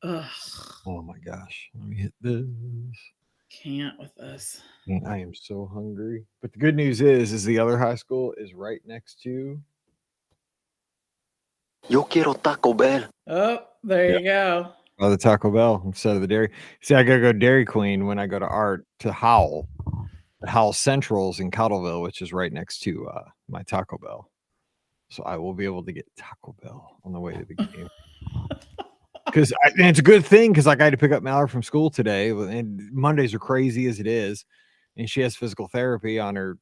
Ugh, Oh my gosh. Let me hit this. can't with this. Man, I am so hungry. But the good news is the other high school is right next to. Yo quiero Taco Bell. Oh, there Yeah. you go. Oh, the Taco Bell instead of the Dairy. See, I gotta go Dairy Queen when I go to art to Howell. The Howell Central's in Cottleville, which is right next to my Taco Bell. So I will be able to get Taco Bell on the way to the game. Because it's a good thing because like I had to pick up Mallory from school today, and Mondays are crazy as it is, and she has physical therapy on her,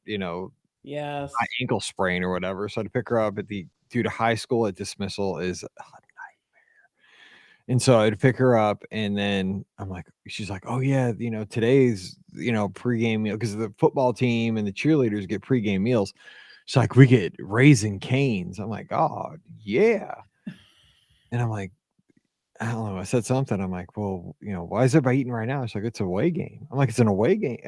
Yes. ankle sprain or whatever. So I had to pick her up at the due to high school at dismissal is a nightmare. And so I had to pick her up, and then she's like, oh yeah, today's pregame meal because the football team and the cheerleaders get pregame meals. She's like, we get Raisin Canes. I'm like, oh yeah, and I'm like, I don't know. I said something. I'm like, well, why is everybody eating right now? She's like, it's a away game. I'm like, it's an away game.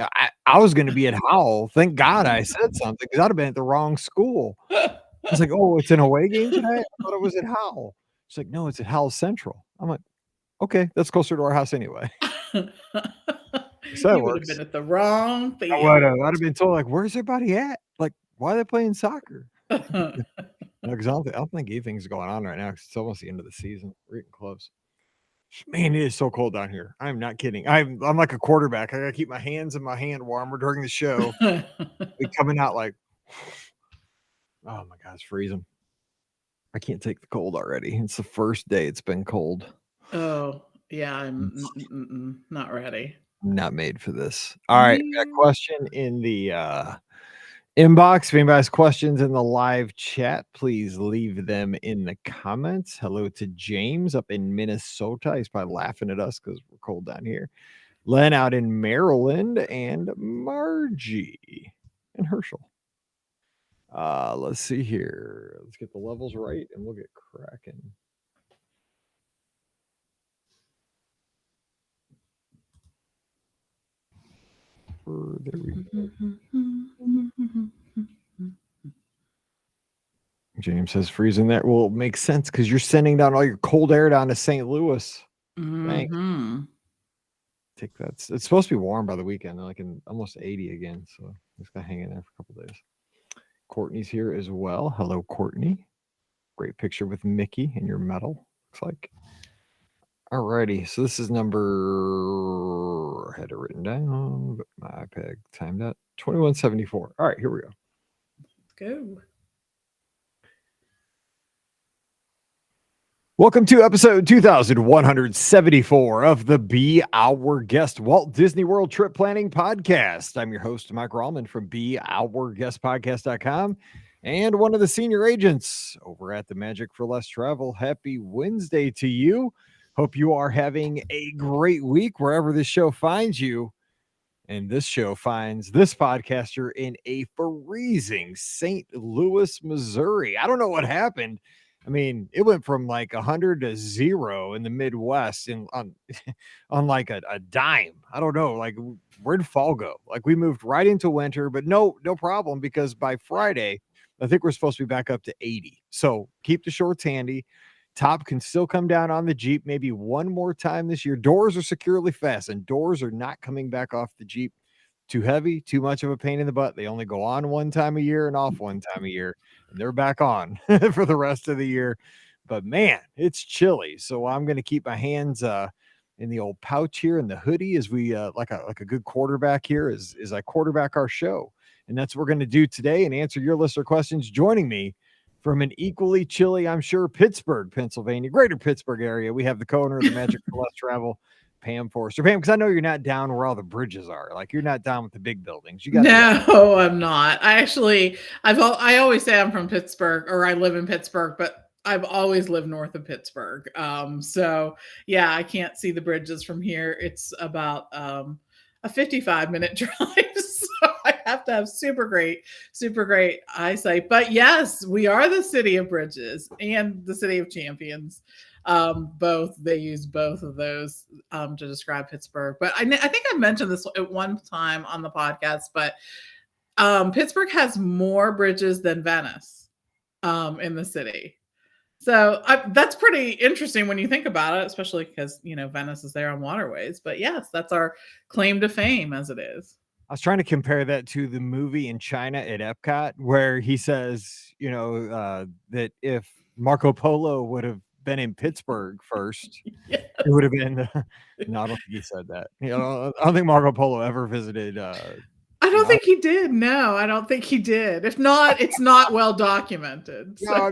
I was going to be at Howell. Thank God I said something because I'd have been at the wrong school. I was like, oh, it's an away game today? I thought it was at Howell. She's like, no, it's at Howell Central. I'm like, okay, that's closer to our house anyway. So that You would have works. been at the wrong thing. I'd have been told, like, where's everybody at? Like, why are they playing soccer? Because I don't think anything's going on right now because it's almost the end of the season. We're getting close. Man, it is so cold down here. I'm not kidding. I'm like a quarterback. I gotta keep my hands and my hand warmer during the show. Coming out like, oh my God, it's freezing. I can't take the cold already. It's the first day it's been cold. Oh, yeah, I'm not ready. I'm not made for this. All right, got a question in the inbox. If anybody has questions in the live chat, please leave them in the comments. Hello to James up in Minnesota. He's probably laughing at us because we're cold down here. Len out in Maryland, and Margie and Herschel. Let's see here. Let's get the levels right and we'll get cracking. There we go. James says freezing there. Well, it makes sense because you're sending down all your cold air down to St. Louis. Thanks. Take that. It's supposed to be warm by the weekend, like in almost 80 again. So just gotta hang in there for a couple days. Courtney's here as well. Hello, Courtney. Great picture with Mickey and your medal. Looks like. Alrighty, so this is number. I had it written down, but my iPad timed out 2174. All right, here we go. Let's go. Welcome to episode 2174 of the Be Our Guest Walt Disney World Trip Planning Podcast. I'm your host, Mike Rallman from BeOurGuestPodcast.com and one of the senior agents over at the Magic for Less Travel. Happy Wednesday to you. Hope you are having a great week wherever this show finds you. And this show finds this podcaster in a freezing St. Louis, Missouri. I don't know what happened. I mean, it went from like 100 to 0 in the Midwest on like a dime. I don't know. Like, where'd fall go? Like, we moved right into winter, but no problem because by Friday, I think we're supposed to be back up to 80. So keep the shorts handy. Top can still come down on the Jeep maybe one more time this year. Doors are securely fastened. Doors are not coming back off the Jeep. Too heavy, too much of a pain in the butt. They only go on one time a year and off one time a year, and they're back on for the rest of the year. But man, it's chilly. So I'm going to keep my hands in the old pouch here in the hoodie as we like a good quarterback here as I quarterback our show. And that's what we're going to do today and answer your listener questions. Joining me from an equally chilly, I'm sure, Pittsburgh, Pennsylvania, greater Pittsburgh area, we have the co-owner of the Magic for Less Travel, Pam Forrester. Pam, because I know you're not down where all the bridges are. Like, you're not down with the big buildings. You got No, I'm not. I always say I'm from Pittsburgh or I live in Pittsburgh, but I've always lived north of Pittsburgh. So yeah, I can't see the bridges from here. It's about a 55-minute drive. So I have to have super great eyesight. But yes, we are the city of bridges and the city of champions. They use both of those to describe Pittsburgh. But I think I mentioned this at one time on the podcast, but Pittsburgh has more bridges than Venice in the city. So that's pretty interesting when you think about it, especially because, Venice is there on waterways. But yes, that's our claim to fame as it is. I was trying to compare that to the movie in China at Epcot, where he says, that if Marco Polo would have been in Pittsburgh first, Yes. it would have been. No, I don't think he said that. I don't think Marco Polo ever visited. I don't think he did. No, I don't think he did. If not, it's not well documented. No,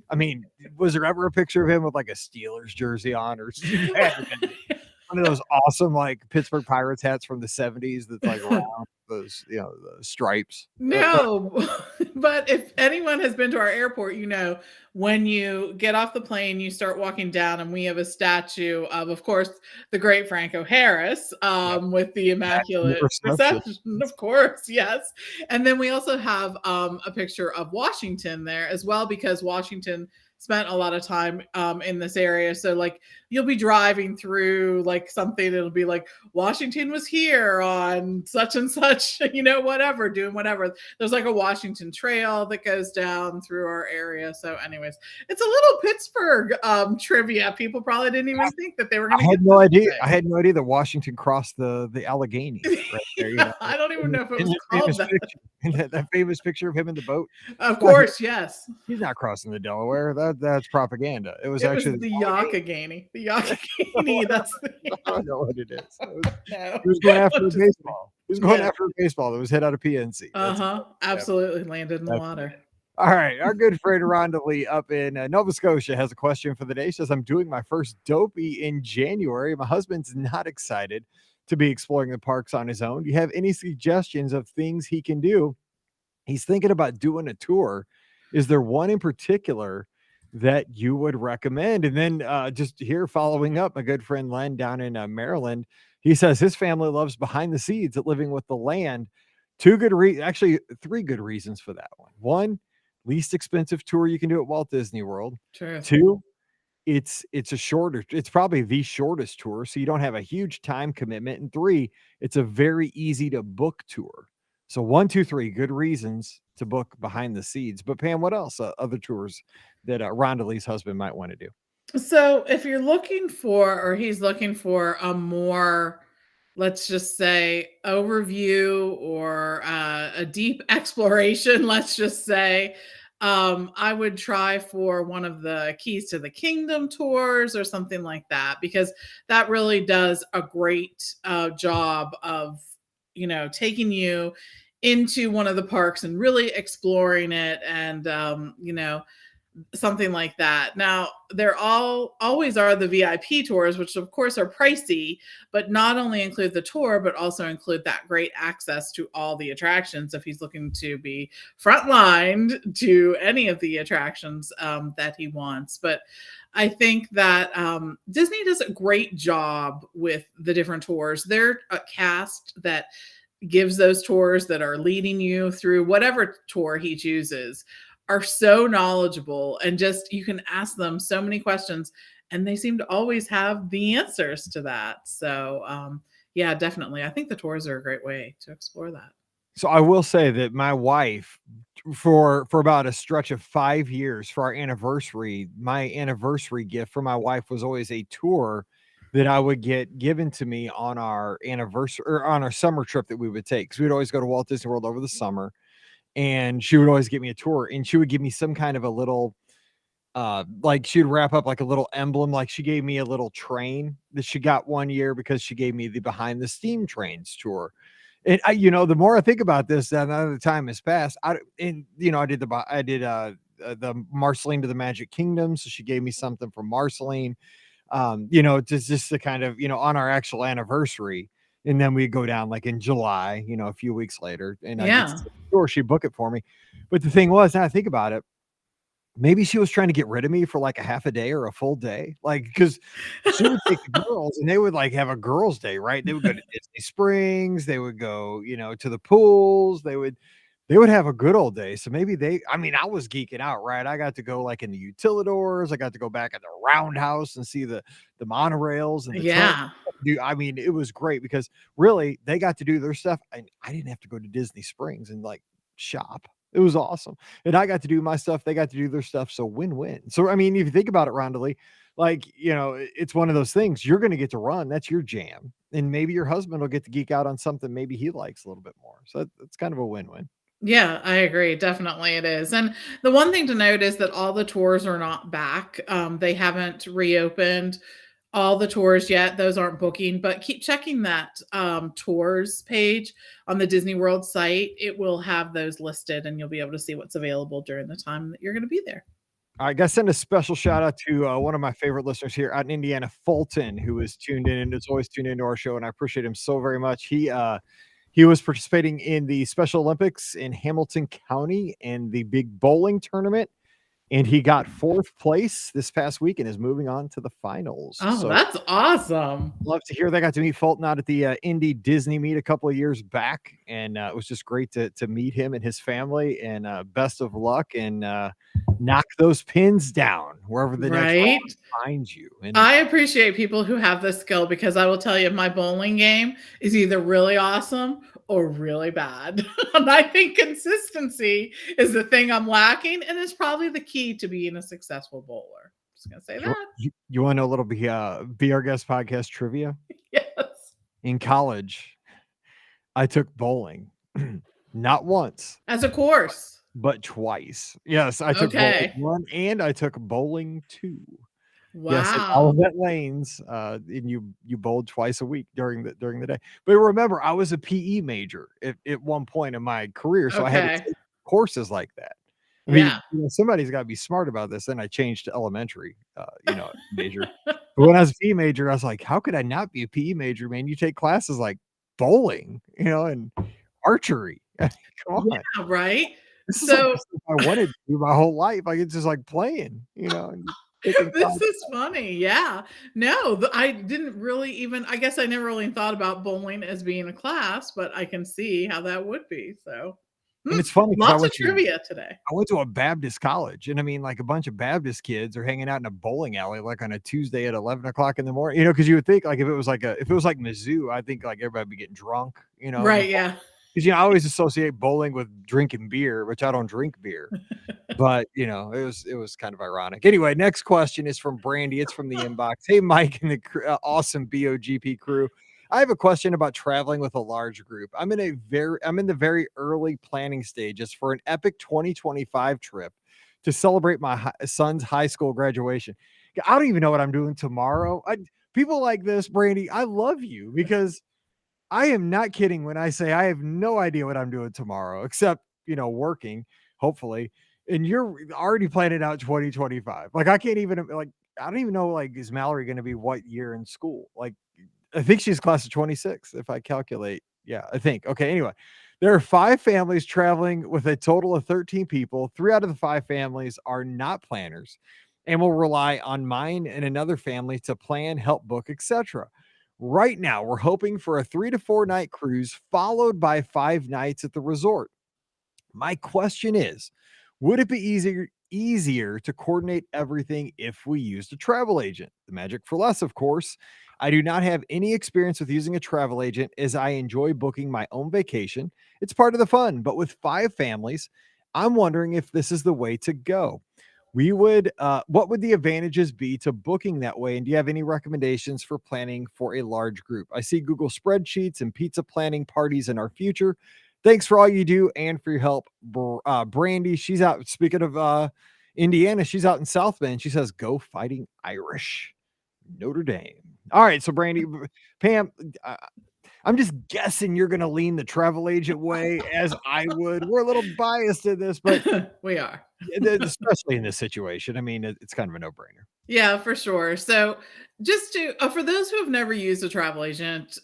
I mean, was there ever a picture of him with like a Steelers jersey on, or one of those awesome like Pittsburgh Pirates hats from the 70s that's like round, those the stripes? No, but if anyone has been to our airport, when you get off the plane, you start walking down, and we have a statue of course, the great Franco Harris, with the Immaculate Reception, of course, yes. And then we also have a picture of Washington there as well, because Washington spent a lot of time in this area. So like you'll be driving through like something, it'll be like Washington was here on such and such, whatever, doing whatever. There's like a Washington trail that goes down through our area. So anyways, it's a little Pittsburgh trivia. People probably didn't even think that they were going to I had no idea that Washington crossed the Allegheny right there. I don't even know if it was called that. That famous picture of him in the boat. Of course, yes. He's not crossing the Delaware. That's propaganda. It was the Youghiogheny. The Youghiogheny. That's I don't know what it is. He was going after a baseball. He was going after a baseball that was hit out of PNC. Absolutely landed in the water. All right. Our good friend Rhonda Lee up in Nova Scotia has a question for the day. She says, I'm doing my first dopey in January. My husband's not excited to be exploring the parks on his own. Do you have any suggestions of things he can do? He's thinking about doing a tour. Is there one in particular that you would recommend? And then just here following up, my good friend Len down in Maryland, he says his family loves behind the scenes at Living with the Land. Three good reasons for that one. One, least expensive tour you can do at Walt Disney World. True. Two, it's probably the shortest tour, so you don't have a huge time commitment. And three, it's a very easy to book tour. So 1, 2, 3 good reasons to book behind the scenes. But Pam, what else? Other tours that Rhonda Lee's husband might want to do? So if you're looking for, or he's looking for a more, let's just say, overview or a deep exploration, let's just say, I would try for one of the Keys to the Kingdom tours or something like that, because that really does a great job of, taking you into one of the parks and really exploring it, and something like that. Now, there always are the VIP tours, which of course are pricey, but not only include the tour, but also include that great access to all the attractions if he's looking to be frontlined to any of the attractions that he wants. But I think that Disney does a great job with the different tours. They're a cast that gives those tours, that are leading you through whatever tour he chooses, are so knowledgeable, and just you can ask them so many questions and they seem to always have the answers to that. So yeah, definitely. I think the tours are a great way to explore that. So I will say that my wife, for about a stretch of 5 years, for our anniversary, my anniversary gift for my wife was always a tour that I would get given to me on our anniversary, or on our summer trip that we would take. Because we'd always go to Walt Disney World over the summer. And she would always give me a tour, and she would give me some kind of a little, like she'd wrap up like a little emblem. Like she gave me a little train that she got one year because she gave me the Behind the Steam Trains tour. And the more I think about this, now the time has passed. I did the Marceline to the Magic Kingdom. So she gave me something from Marceline, just to kind of, on our actual anniversary. And then we go down like in July, a few weeks later, and I get to the store, she book it for me. But the thing was, now I think about it, maybe she was trying to get rid of me for like a half a day or a full day. Like, because she would take the girls and they would like have a girls' day, right? They would go to Disney Springs, they would go, to the pools, they would have a good old day. So maybe I was geeking out, right? I got to go like in the utilidors. I got to go back at the roundhouse and see the monorails and the tunnels. Dude, it was great because really they got to do their stuff. And I didn't have to go to Disney Springs and like shop. It was awesome. And I got to do my stuff. They got to do their stuff. So win-win. So, I mean, if you think about it, Rondalee, like, it's one of those things you're going to get to run. That's your jam. And maybe your husband will get to geek out on something maybe he likes a little bit more. So it's kind of a win-win. Yeah, I agree. Definitely it is. And the one thing to note is that all the tours are not back. They haven't reopened all the tours yet. Those aren't booking, but keep checking that tours page on the Disney World site. It will have those listed and you'll be able to see what's available during the time that you're going to be there. I got to send a special shout out to one of my favorite listeners here out in Indiana, Fulton, who is tuned in and is always tuned into our show. And I appreciate him so very much. He was participating in the Special Olympics in Hamilton County and the big bowling tournament. And he got 4th place this past week and is moving on to the finals. Oh, So that's awesome. love to hear they got to meet Fulton out at the Indy Disney meet a couple of years back. And it was just great to meet him and his family. And best of luck and knock those pins down wherever the next Right? one finds you. And I appreciate people who have this skill because I will tell you, my bowling game is either really awesome or really bad. And I think consistency is the thing I'm lacking, and it's probably the key to being a successful bowler. Just gonna say that. you want to know a little bit Be Our Guest podcast trivia? Yes. In college, I took bowling not once, As a course. but twice. Yes, I took Okay. bowling 1 and I took bowling 2. Wow. Yes, at Olivet Lanes, and you bowled twice a week during the day. But remember, I was a PE major at one point in my career, so I had to Okay. take courses like that. I mean, Yeah. somebody's got to be smart about this. Then I changed to elementary, major. But when I was a PE major, I was like, how could I not be a PE major, man? You take classes like bowling, and archery. Come on. Yeah, right. This is So like stuff I wanted to do my whole life. Like it's just like playing, and taking this classes. is funny. Yeah. No, I didn't really even, I guess I never really thought about bowling as being a class, but I can see how that would be. So And it's funny 'cause lots of trivia today. I went to a Baptist college, and I mean, like a bunch of Baptist kids are hanging out in a bowling alley, like on a Tuesday at 11 o'clock in the morning. Because you would think, like, if it was like Mizzou, I think like everybody would be getting drunk. Right. Yeah. Because I always associate bowling with drinking beer, which I don't drink beer. But it was kind of ironic. Anyway, next question is from Brandy. It's from the inbox. Hey, Mike and the awesome BOGP crew. I have a question about traveling with a large group. I'm in the very early planning stages for an epic 2025 trip to celebrate my son's high school graduation. I don't even know what I'm doing tomorrow. People like this, Brandy, I love you because I am not kidding when I say I have no idea what I'm doing tomorrow, except, working, hopefully. And you're already planning out 2025. Like, I can't even, like, I don't even know, like, is Mallory going to be what year in school? Like, I think she's class of 26, if I calculate. Yeah, I think. Okay, anyway, there are 5 families traveling with a total of 13 people. 3 out of the 5 families are not planners and will rely on mine and another family to plan, help book, etc. Right now, we're hoping for a 3 to 4 night cruise followed by 5 nights at the resort. My question is, would it be easier to coordinate everything if we used a travel agent? The magic for less, of course. I do not have any experience with using a travel agent as I enjoy booking my own vacation. It's part of the fun, but with 5 families, I'm wondering if this is the way to go. What would the advantages be to booking that way? And do you have any recommendations for planning for a large group? I see Google spreadsheets and pizza planning parties in our future. Thanks for all you do and for your help. Brandy, she's out. Speaking of Indiana, she's out in South Bend. She says, go Fighting Irish. Notre Dame. All right. So Brandy, Pam, I'm just guessing you're going to lean the travel agent way as I would. We're a little biased in this, but We are. especially in this situation. I mean, it's kind of a no-brainer. Yeah, for sure. So just to, for those who have never used a travel agent,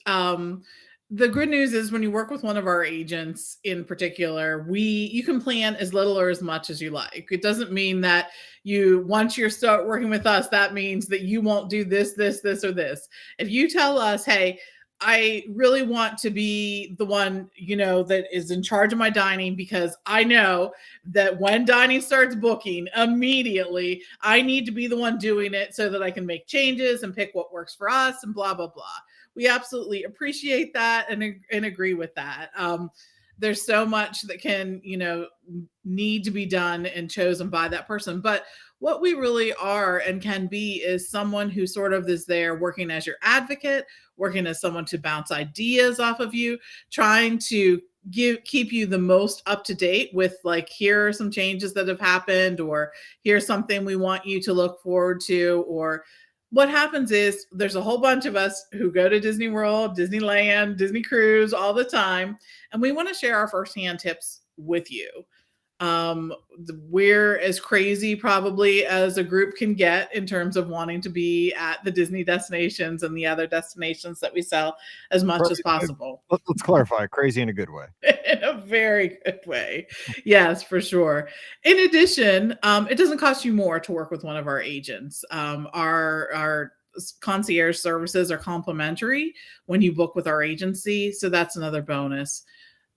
the good news is when you work with one of our agents in particular, you can plan as little or as much as you like. It doesn't mean that once you start working with us, that means that you won't do this, or this. If you tell us, hey, I really want to be the one, that is in charge of my dining because I know that when dining starts booking immediately, I need to be the one doing it so that I can make changes and pick what works for us and blah, blah, blah. We absolutely appreciate that and agree with that. there's so much that can, need to be done and chosen by that person. But what we really are and can be is someone who sort of is there working as your advocate, working as someone to bounce ideas off of you, trying to keep you the most up to date with, like, here are some changes that have happened, or here's something we want you to look forward to. Or what happens is there's a whole bunch of us who go to Disney World, Disneyland, Disney Cruise all the time, and we want to share our firsthand tips with you. We're as crazy probably as a group can get in terms of wanting to be at the Disney destinations and the other destinations that we sell as much as possible. Let's clarify, crazy in a good way. In a very good way. Yes, for sure. In addition, it doesn't cost you more to work with one of our agents. Our concierge services are complimentary when you book with our agency, so that's another bonus.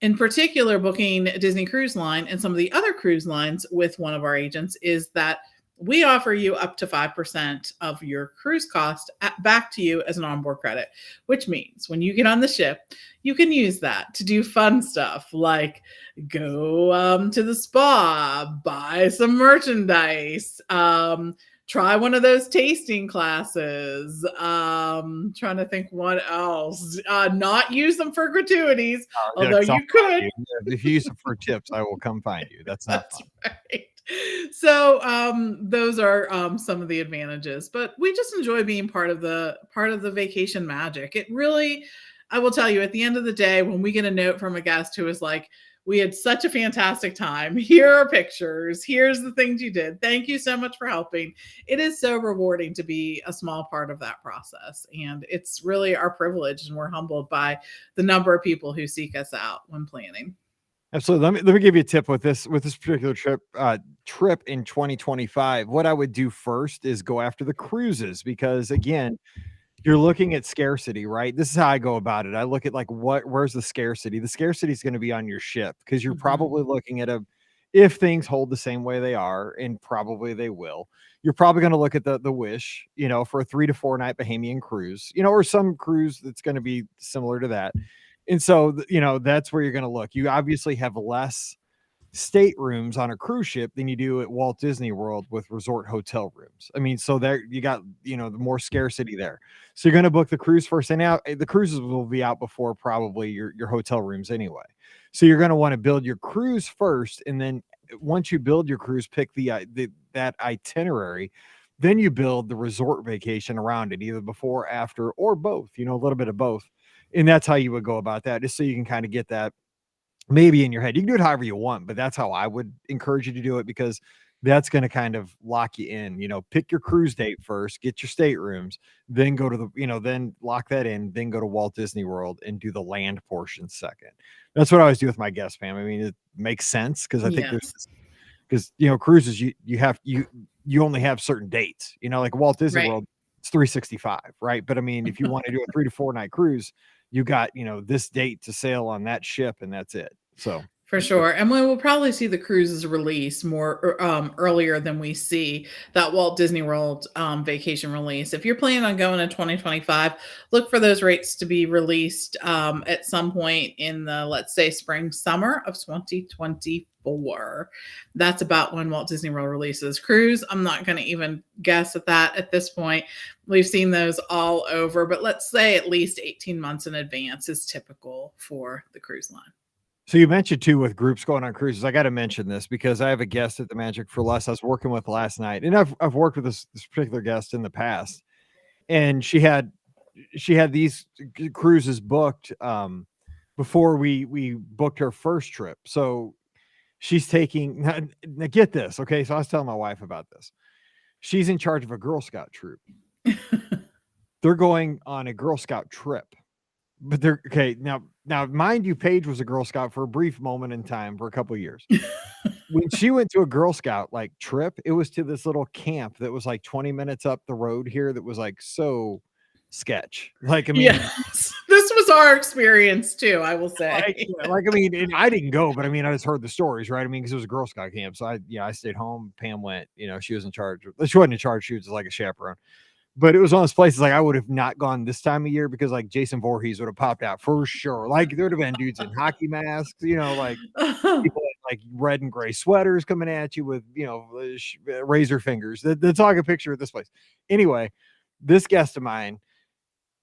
In particular, booking Disney Cruise Line and some of the other cruise lines with one of our agents is that we offer you up to 5% of your cruise cost back to you as an onboard credit, which means when you get on the ship, you can use that to do fun stuff like go to the spa, buy some merchandise, try one of those tasting classes. Trying to think what else. Not use them for gratuities, although you could. If you use them for tips, I will come find you. That's fun. Right. So those are some of the advantages. But we just enjoy being part of the vacation magic. It really, I will tell you, at the end of the day, when we get a note from a guest who is like, we had such a fantastic time. Here are pictures. Here's the things you did. Thank you so much for helping. It is so rewarding to be a small part of that process. And it's really our privilege. And we're humbled by the number of people who seek us out when planning. Absolutely. Let me give you a tip with this particular trip in 2025. What I would do first is go after the cruises, because again, you're looking at scarcity, right? This is how I go about it. I look at like where's the scarcity? The scarcity is going to be on your ship, because you're probably looking at if things hold the same way they are, and probably they will, you're probably going to look at the Wish, for a 3 to 4 night Bahamian cruise, or some cruise that's going to be similar to that. And so, that's where you're going to look. You obviously have less staterooms on a cruise ship than you do at Walt Disney World with resort hotel rooms. I mean, so there you got, the more scarcity there. So you're going to book the cruise first, and out the cruises will be out before probably your hotel rooms anyway. So you're going to want to build your cruise first, and then once you build your cruise, pick that itinerary, then you build the resort vacation around it, either before, after, or both, a little bit of both. And that's how you would go about that, just so you can kind of get that maybe in your head. You can do it however you want, but that's how I would encourage you to do it, because that's going to kind of lock you in. Pick your cruise date first, get your staterooms, then go to then lock that in, then go to Walt Disney World and do the land portion second. That's what I always do with my guest fam. I mean, it makes sense, because I think because cruises, you only have certain dates, like Walt Disney World, it's 365, right? But I mean, if you want to do a 3 to 4 night cruise, you got, this date to sail on that ship, and that's it. So for sure. And we will probably see the cruises release more earlier than we see that Walt Disney World vacation release. If you're planning on going in 2025, look for those rates to be released at some point in the, let's say, spring, summer of 2024. That's about when Walt Disney World releases. Cruise, I'm not going to even guess at that at this point. We've seen those all over, but let's say at least 18 months in advance is typical for the cruise line. So you mentioned too, with groups going on cruises, I got to mention this because I have a guest at the Magic for Less I was working with last night, and I've worked with this particular guest in the past, and she had these cruises booked before we booked her first trip. So she's taking, now get this, okay? So I was telling my wife about this. She's in charge of a Girl Scout troop. They're going on a Girl Scout trip. But they're okay now. Mind you, Paige was a Girl Scout for a brief moment in time for a couple of years. When she went to a Girl Scout trip, it was to this little camp that was 20 minutes up the road here. That was so sketch. I mean, yes, this was our experience too. I will say. I mean, I didn't go, but I mean, I just heard the stories, right? I mean, because it was a Girl Scout camp, so I stayed home. Pam went. She was in charge. She wasn't in charge. She was just like a chaperone. But it was one of those places like I would have not gone this time of year because like Jason Voorhees would have popped out for sure. Like there would have been dudes in hockey masks, like people in like red and gray sweaters coming at you with, razor fingers. That's all I can picture at this place. Anyway, this guest of mine,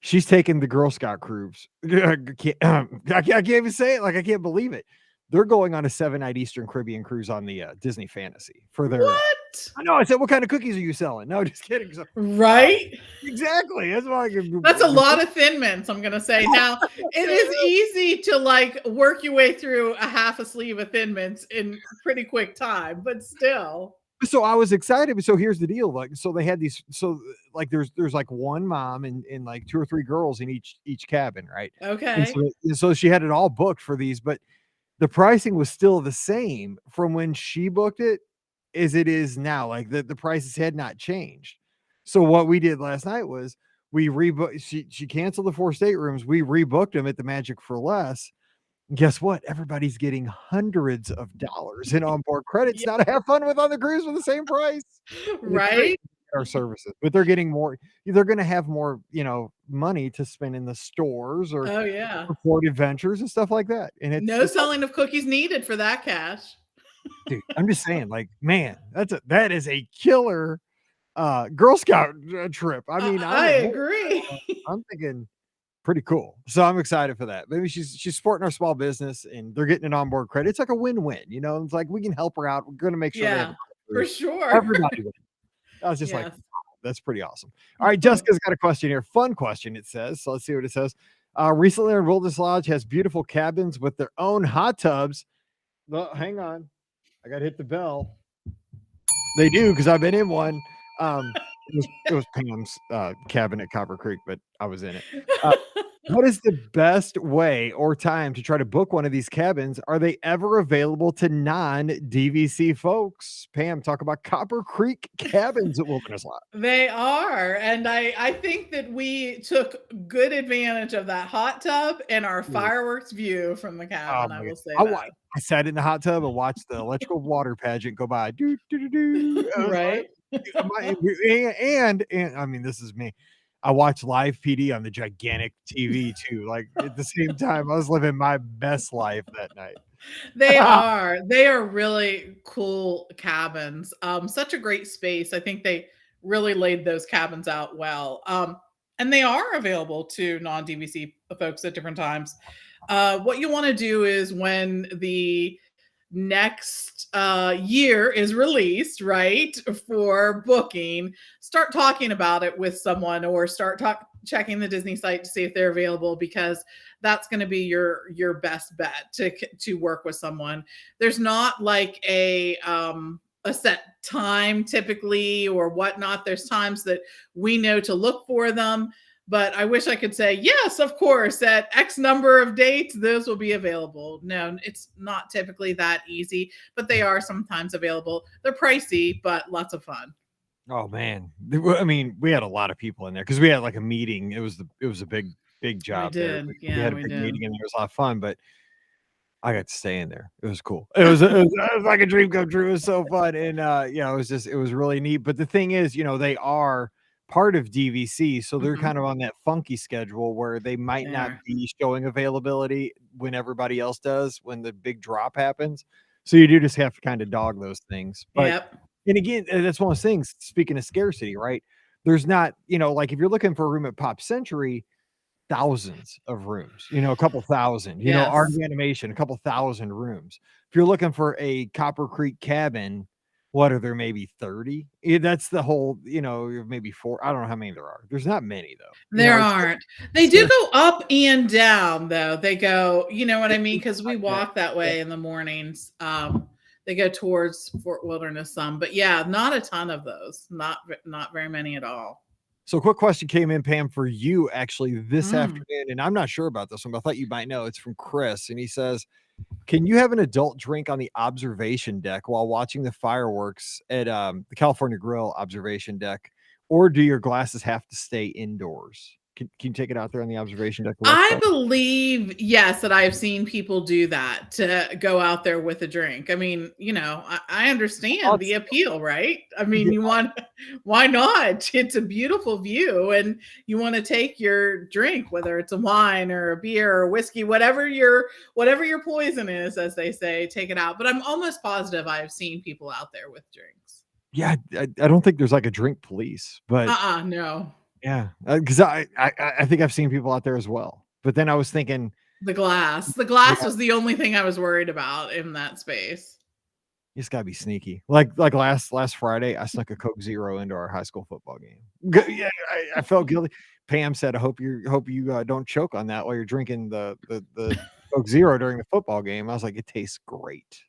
she's taking the Girl Scout cruise. I can't even say it. Like, I can't believe it. They're going on a 7-night Eastern Caribbean cruise on the Disney Fantasy for their. What? I know. I said, what kind of cookies are you selling? No, just kidding. So, Right? exactly. That's why I can. That's a lot of Thin Mints, I'm gonna say. Now, it is easy to like work your way through a half a sleeve of Thin Mints in pretty quick time, but still. So I was excited. So here's the deal. Like, so they had these. So like, there's like one mom and like 2 or 3 girls in each cabin, right? Okay. And so she had it all booked for these, but the pricing was still the same from when she booked it as it is now. Like the prices had not changed. So what we did last night was we rebooked. She canceled the 4 staterooms. We rebooked them at the Magic for Less. And guess what? Everybody's getting hundreds of dollars in onboard credits now to have fun with on the cruise for the same price. Right? Our services, but they're getting more. They're going to have more, money to spend in the stores or port adventures and stuff like that. And it's no selling of cookies needed for that cash. Dude, I'm just saying, like, man, that is a killer Girl Scout trip. I mean, I agree. I'm thinking pretty cool. So I'm excited for that. Maybe she's supporting our small business and they're getting an onboard credit. It's like a win-win, It's like we can help her out. We're going to make sure. Yeah, for sure. Everybody wins. I was just like, that's pretty awesome. All right, Jessica's got a question here. Fun question, it says. So let's see what it says. Recently, our Wilderness Lodge has beautiful cabins with their own hot tubs. Well, hang on. I got to hit the bell. They do, because I've been in one. It was Pam's cabin at Copper Creek, but I was in it. What is the best way or time to try to book one of these cabins? Are they ever available to non-DVC folks? Pam, talk about Copper Creek cabins at Wilderness Lodge. They are. And I think that we took good advantage of that hot tub and our fireworks view from the cabin. I will say that. I sat in the hot tub and watched the electrical water pageant go by. Right. And I mean, this is me. I watched live PD on the gigantic TV too. Like at the same time, I was living my best life that night. They are really cool cabins. Such a great space. I think they really laid those cabins out well. And they are available to non-DVC folks at different times. What you want to do is when the next year is released, right, for booking, start talking about it with someone or start checking the Disney site to see if they're available, because that's going to be your best bet to work with someone. There's not like a set time typically or whatnot. There's times that we know to look for them. But I wish I could say, yes, of course, at X number of dates, those will be available. No, it's not typically that easy, but they are sometimes available. They're pricey, but lots of fun. Oh, man. I mean, we had a lot of people in there because we had like a meeting. It was a big job. We did. We had a big meeting and it was a lot of fun, but I got to stay in there. It was cool. It was like a dream come true. It was so fun. And, it was really neat. But the thing is, they are part of DVC, so they're kind of on that funky schedule where they might not be showing availability when everybody else does when the big drop happens. So you do just have to kind of dog those things. But and again, that's one of those things. Speaking of scarcity, right? There's not, like if you're looking for a room at Pop Century, thousands of rooms, a couple thousand, Art and Animation, a couple thousand rooms. If you're looking for a Copper Creek cabin, what are there, maybe 30? That's the whole, maybe 4. I don't know how many there are. There's not many though. There aren't. They do go up and down though. They go, you know what I mean? Because we walk that way in the mornings. They go towards Fort Wilderness some, but not a ton of those. Not very many at all. So a quick question came in, Pam, for you actually this afternoon, and I'm not sure about this one, but I thought you might know. It's from Chris, and he says, can you have an adult drink on the observation deck while watching the fireworks at the California Grill observation deck, or do your glasses have to stay indoors? Can you take it out there on the observation deck? I believe, yes, that I've seen people do that to go out there with a drink. I mean, I understand the appeal, right? I mean, why not? It's a beautiful view, and you want to take your drink, whether it's a wine or a beer or whiskey, whatever your poison is, as they say, take it out. But I'm almost positive I've seen people out there with drinks. Yeah, I don't think there's like a drink police, but no. yeah, because I think I've seen people out there as well. But then I was thinking the glass was the only thing I was worried about in that space. You just gotta be sneaky. Like last Friday, I snuck a Coke Zero into our high school football game. Yeah, I felt guilty. Pam said, "I hope you don't choke on that while you're drinking the Coke Zero during the football game." I was like, "It tastes great."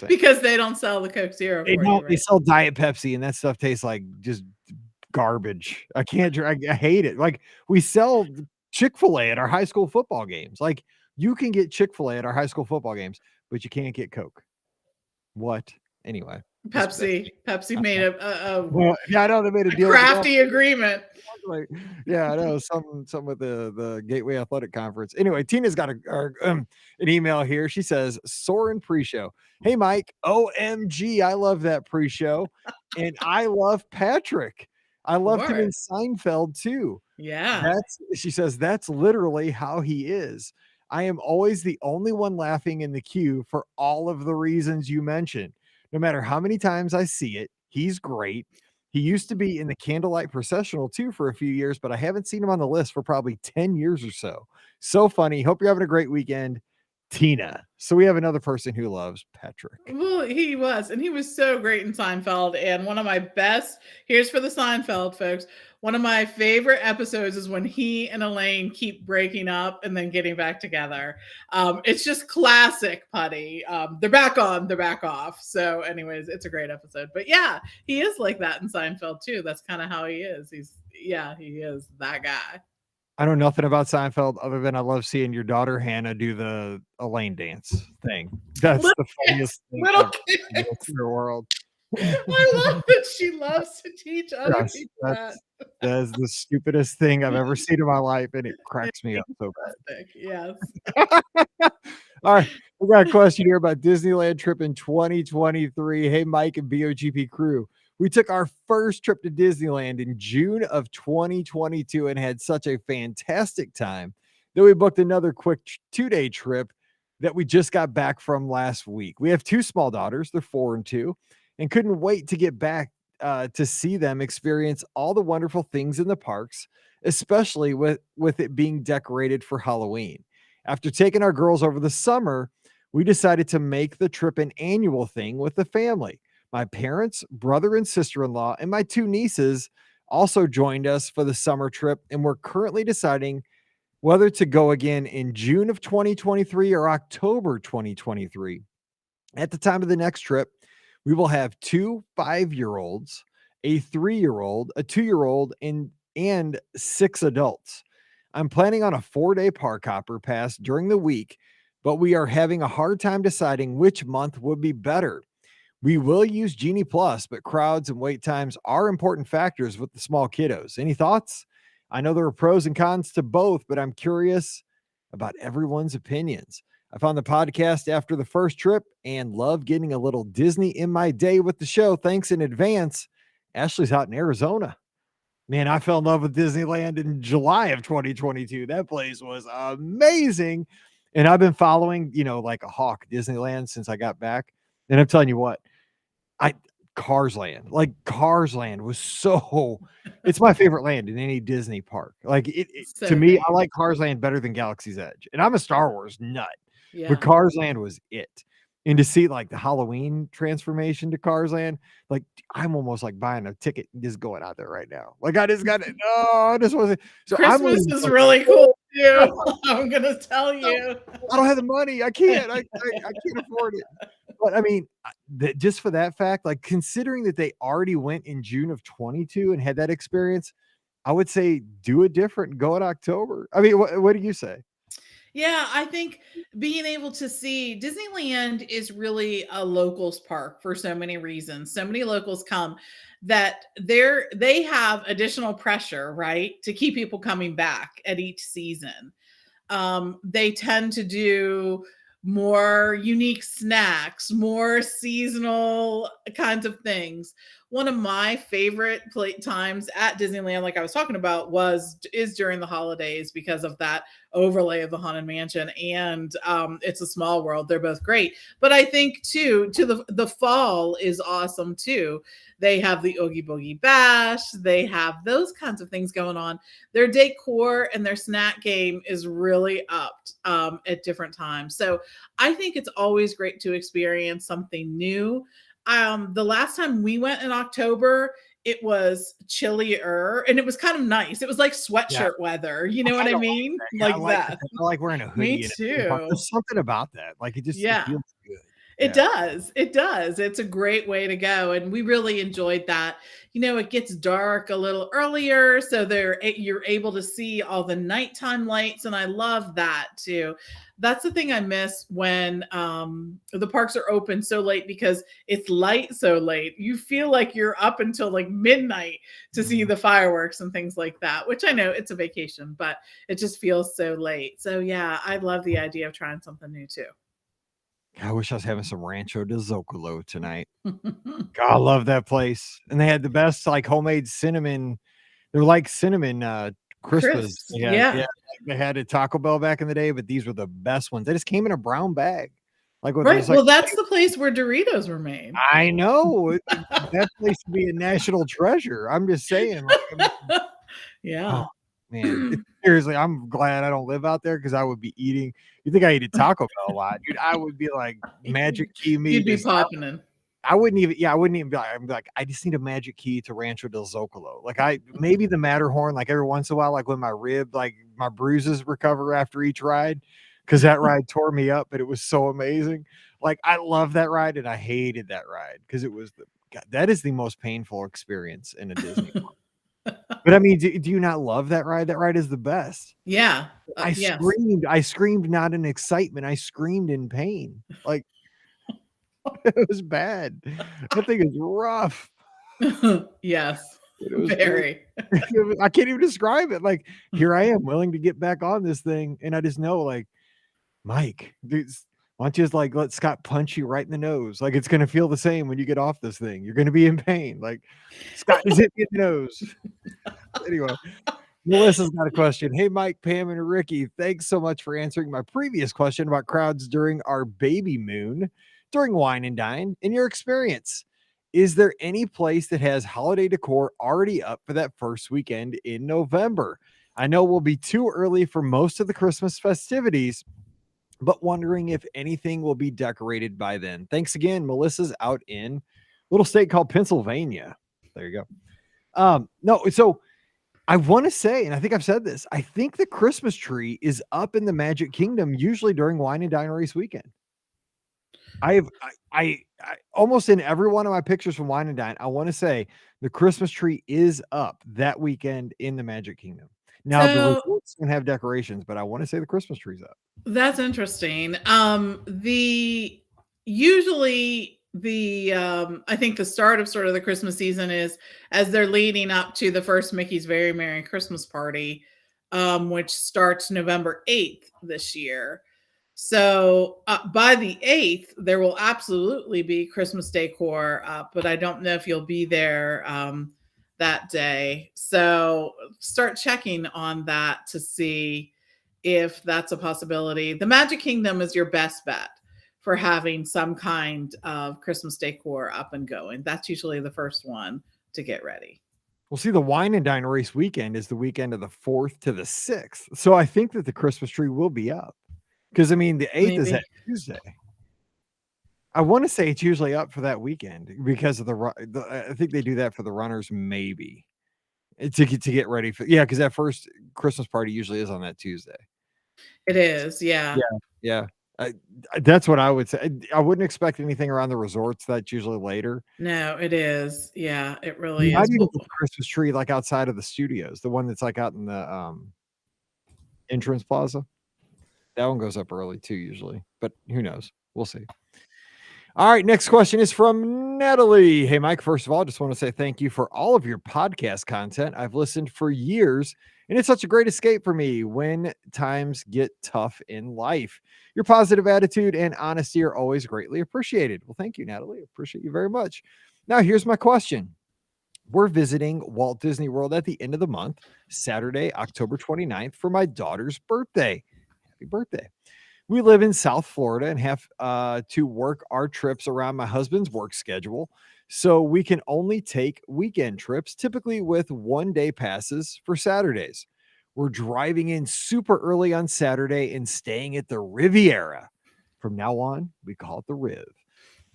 Because they don't sell the Coke Zero. They sell Diet Pepsi, and that stuff tastes like just garbage. I can't drink. I hate it. Like, we sell Chick-fil-A at our high school football games. Like, you can get Chick-fil-A at our high school football games, but you can't get Coke. What? Anyway, Pepsi made I know they made a deal, crafty agreement. Like, yeah, I know something with the Gateway Athletic Conference. Anyway, Tina's got an email here. She says, Soren pre-show. Hey, Mike, OMG, I love that pre-show. And I love Patrick. I loved him in Seinfeld too. Yeah. She says, that's literally how he is. I am always the only one laughing in the queue for all of the reasons you mentioned. No matter how many times I see it, he's great. He used to be in the Candlelight Processional too for a few years, but I haven't seen him on the list for probably 10 years or so. So funny. Hope you're having a great weekend, Tina. So we have another person who loves Patrick. Well, he was, and he was so great in Seinfeld. And one of my best, here's for the Seinfeld folks, one of my favorite episodes is when he and Elaine keep breaking up and then getting back together. It's just classic Putty. They're back on, they're back off. So anyways, it's a great episode. But yeah, he is like that in Seinfeld too. That's kind of how he is. He is that guy. I know nothing about Seinfeld other than I love seeing your daughter Hannah do the Elaine dance thing. That's the funniest thing ever in the world. I love that she loves to teach other people that. That is the stupidest thing I've ever seen in my life, and it cracks me up so bad. Yes. All right, we got a question here about Disneyland trip in 2023. Hey, Mike and BOGP crew. We took our first trip to Disneyland in June of 2022 and had such a fantastic time that we booked another quick 2-day trip that we just got back from last week. We have 2 small daughters. They're 4 and 2 and couldn't wait to get back to see them experience all the wonderful things in the parks, especially with it being decorated for Halloween. After taking our girls over the summer, we decided to make the trip an annual thing with the family. My parents, brother and sister-in-law, and my 2 nieces also joined us for the summer trip, and we're currently deciding whether to go again in June of 2023 or October 2023. At the time of the next trip, we will have 2 5-year-olds, a 3-year-old, a 2-year-old, and 6 adults. I'm planning on a 4-day park hopper pass during the week, but we are having a hard time deciding which month would be better. We will use Genie Plus, but crowds and wait times are important factors with the small kiddos. Any thoughts? I know there are pros and cons to both, but I'm curious about everyone's opinions. I found the podcast after the first trip and love getting a little Disney in my day with the show. Thanks in advance. Ashley's out in Arizona. Man, I fell in love with Disneyland in July of 2022. That place was amazing. And I've been following, like a hawk, Disneyland since I got back. And I'm telling you what, Cars Land was it's my favorite land in any Disney park. Like to me, I like Cars Land better than Galaxy's Edge. And I'm a Star Wars nut. Yeah. But Cars Land was it. And to see like the Halloween transformation to Cars Land, like I'm almost like buying a ticket and just going out there right now. Like I just got it. No, I just wasn't. So Christmas is really cool too. I'm gonna tell you. I don't have the money. I can't. I can't afford it. But I mean, just for that fact, like considering that they already went in June of 22 and had that experience, I would say do it different and go in October. I mean, what do you say? Yeah, I think being able to see Disneyland is really a locals park for so many reasons. So many locals come. that they have additional pressure, right, to keep people coming back at each season. They tend to do more unique snacks, more seasonal kinds of things. One of my favorite times at Disneyland, like I was talking about, is during the holidays because of that overlay of the Haunted Mansion and It's a Small World. They're both great, but I think too, the fall is awesome too. They have the Oogie Boogie Bash. They have those kinds of things going on. Their decor and their snack game is really upped at different times. So I think it's always great to experience something new. The last time we went in October, it was chillier and it was kind of nice. It was like sweatshirt weather. You know what I mean? That. Like that. I like wearing a hoodie. Me too. There's something about that. Like it just it feels good. It does. It does. It's a great way to go. And we really enjoyed that. You know, it gets dark a little earlier. So you're able to see all the nighttime lights. And I love that too. That's the thing I miss when the parks are open so late because it's light so late. You feel like you're up until like midnight to see the fireworks and things like that, which I know it's a vacation, but it just feels so late. So yeah, I love the idea of trying something new too. I wish I was having some Rancho de Zocalo tonight. God, I love that place. And they had the best like homemade cinnamon. They're like cinnamon crispas. Yeah. They had a Taco Bell back in the day, but these were the best ones. They just came in a brown bag. Like right. Well, that's the place where Doritos were made. I know. That place would be a national treasure. I'm just saying. Yeah. Oh, man, seriously, I'm glad I don't live out there because I would be eating. You think I eat at Taco Bell a lot, dude? I would be like magic key me. You'd be popping in. I wouldn't even. Yeah, I wouldn't even be like. I'm like, I just need a magic key to Rancho del Zocalo. Like maybe the Matterhorn. Like every once in a while, like when my bruises recover after each ride, because that ride tore me up, but it was so amazing. Like I love that ride, and I hated that ride because it was that is the most painful experience in a Disney park. But I mean, do you not love that ride? That ride is the best. Yeah. Yes. I screamed not in excitement. I screamed in pain. Like it was bad. That thing is rough. Yes. Very. I can't even describe it. Like here I am willing to get back on this thing. And I just know like, Mike, dude, why don't you just like let Scott punch you right in the nose? Like it's gonna feel the same when you get off this thing. You're gonna be in pain. Like Scott just hit me in the nose. Anyway, Melissa's got a question. Hey, Mike, Pam, and Ricky, thanks so much for answering my previous question about crowds during our baby moon during Wine and Dine. In your experience, is there any place that has holiday decor already up for that first weekend in November? I know we'll be too early for most of the Christmas festivities, but wondering if anything will be decorated by then. Thanks again. Melissa's out in a little state called Pennsylvania. There you go. No, so I want to say, and I think I've said this, I think the Christmas tree is up in the Magic Kingdom usually during Wine and Dine Race weekend. I almost in every one of my pictures from Wine and Dine, I want to say the Christmas tree is up that weekend in the Magic Kingdom. Now the resorts can have decorations, but I want to say the Christmas tree's up. That's interesting. Usually I think the start of sort of the Christmas season is as they're leading up to the first Mickey's Very Merry Christmas Party, which starts November 8th this year. So by the 8th, there will absolutely be Christmas decor up, but I don't know if you'll be there that day. So start checking on that to see if that's a possibility. The Magic Kingdom is your best bet for having some kind of Christmas decor up and going. That's usually the first one to get ready. Well, see, the Wine and Dine Race weekend is the weekend of the 4th to the 6th. So I think that the Christmas tree will be up. Because, I mean, the 8th is that Tuesday. I want to say it's usually up for that weekend because of I think they do that for the runners, maybe. To get ready for, because that first Christmas party usually is on that Tuesday. It is, yeah. Yeah. That's what I would say. I wouldn't expect anything around the resorts. That's usually later. No, it is. Yeah, it really is. Even the Christmas tree like outside of the studios, the one that's like out in the entrance plaza. That one goes up early too, usually, but who knows? We'll see. All right, next question is from Natalie. Hey, Mike, first of all, I just want to say thank you for all of your podcast content. I've listened for years, and it's such a great escape for me when times get tough in life. Your positive attitude and honesty are always greatly appreciated. Well, thank you, Natalie. Appreciate you very much. Now, here's my question. We're visiting Walt Disney World at the end of the month, Saturday, October 29th, for my daughter's birthday. Happy birthday. We live in South Florida and have to work our trips around my husband's work schedule. So we can only take weekend trips, typically with 1-day passes for Saturdays. We're driving in super early on Saturday and staying at the Riviera. From now on, we call it the Riv.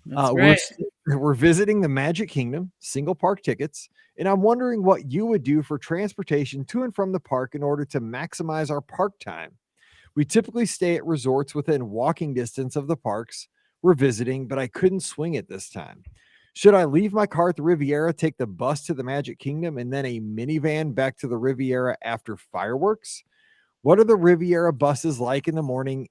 That's We're, right. we're visiting the Magic Kingdom, single park tickets, and I'm wondering what you would do for transportation to and from the park in order to maximize our park time. We typically stay at resorts within walking distance of the parks we're visiting, but I couldn't swing it this time. Should I leave my car at the Riviera, take the bus to the Magic Kingdom, and then a minivan back to the Riviera after fireworks? What are the Riviera buses like in the morning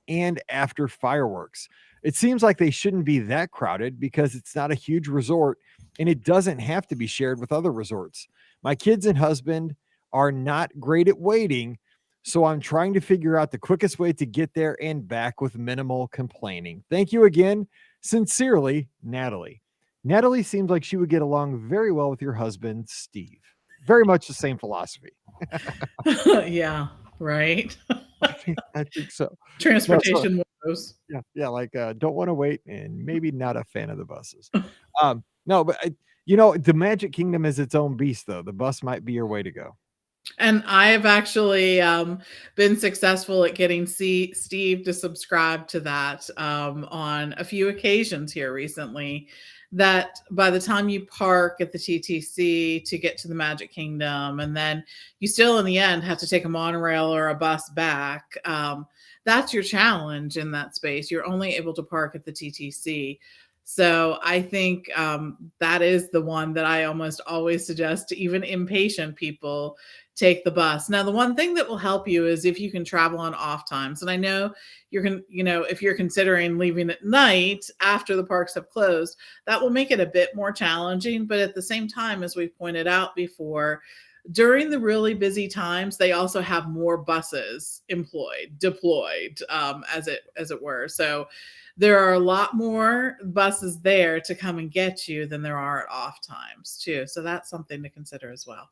and after fireworks? It seems like they shouldn't be that crowded because it's not a huge resort and it doesn't have to be shared with other resorts. My kids and husband are not great at waiting, so I'm trying to figure out the quickest way to get there and back with minimal complaining. Thank you again. Sincerely, Natalie. Natalie seems like she would get along very well with your husband, Steve. Very much the same philosophy. Yeah, right. I think so. Transportation woes. Yeah, like don't want to wait and maybe not a fan of the buses. No, but the Magic Kingdom is its own beast, though. The bus might be your way to go. And I've actually been successful at getting Steve to subscribe to that on a few occasions here recently. That by the time you park at the TTC to get to the Magic Kingdom, and then you still in the end have to take a monorail or a bus back, that's your challenge in that space. You're only able to park at the TTC. So I think that is the one that I almost always suggest to even impatient people take the bus. Now, the one thing that will help you is if you can travel on off times. And I know if you're considering leaving at night after the parks have closed, that will make it a bit more challenging. But at the same time, as we pointed out before, during the really busy times, they also have more buses deployed, as it were. So there are a lot more buses there to come and get you than there are at off times too. So that's something to consider as well.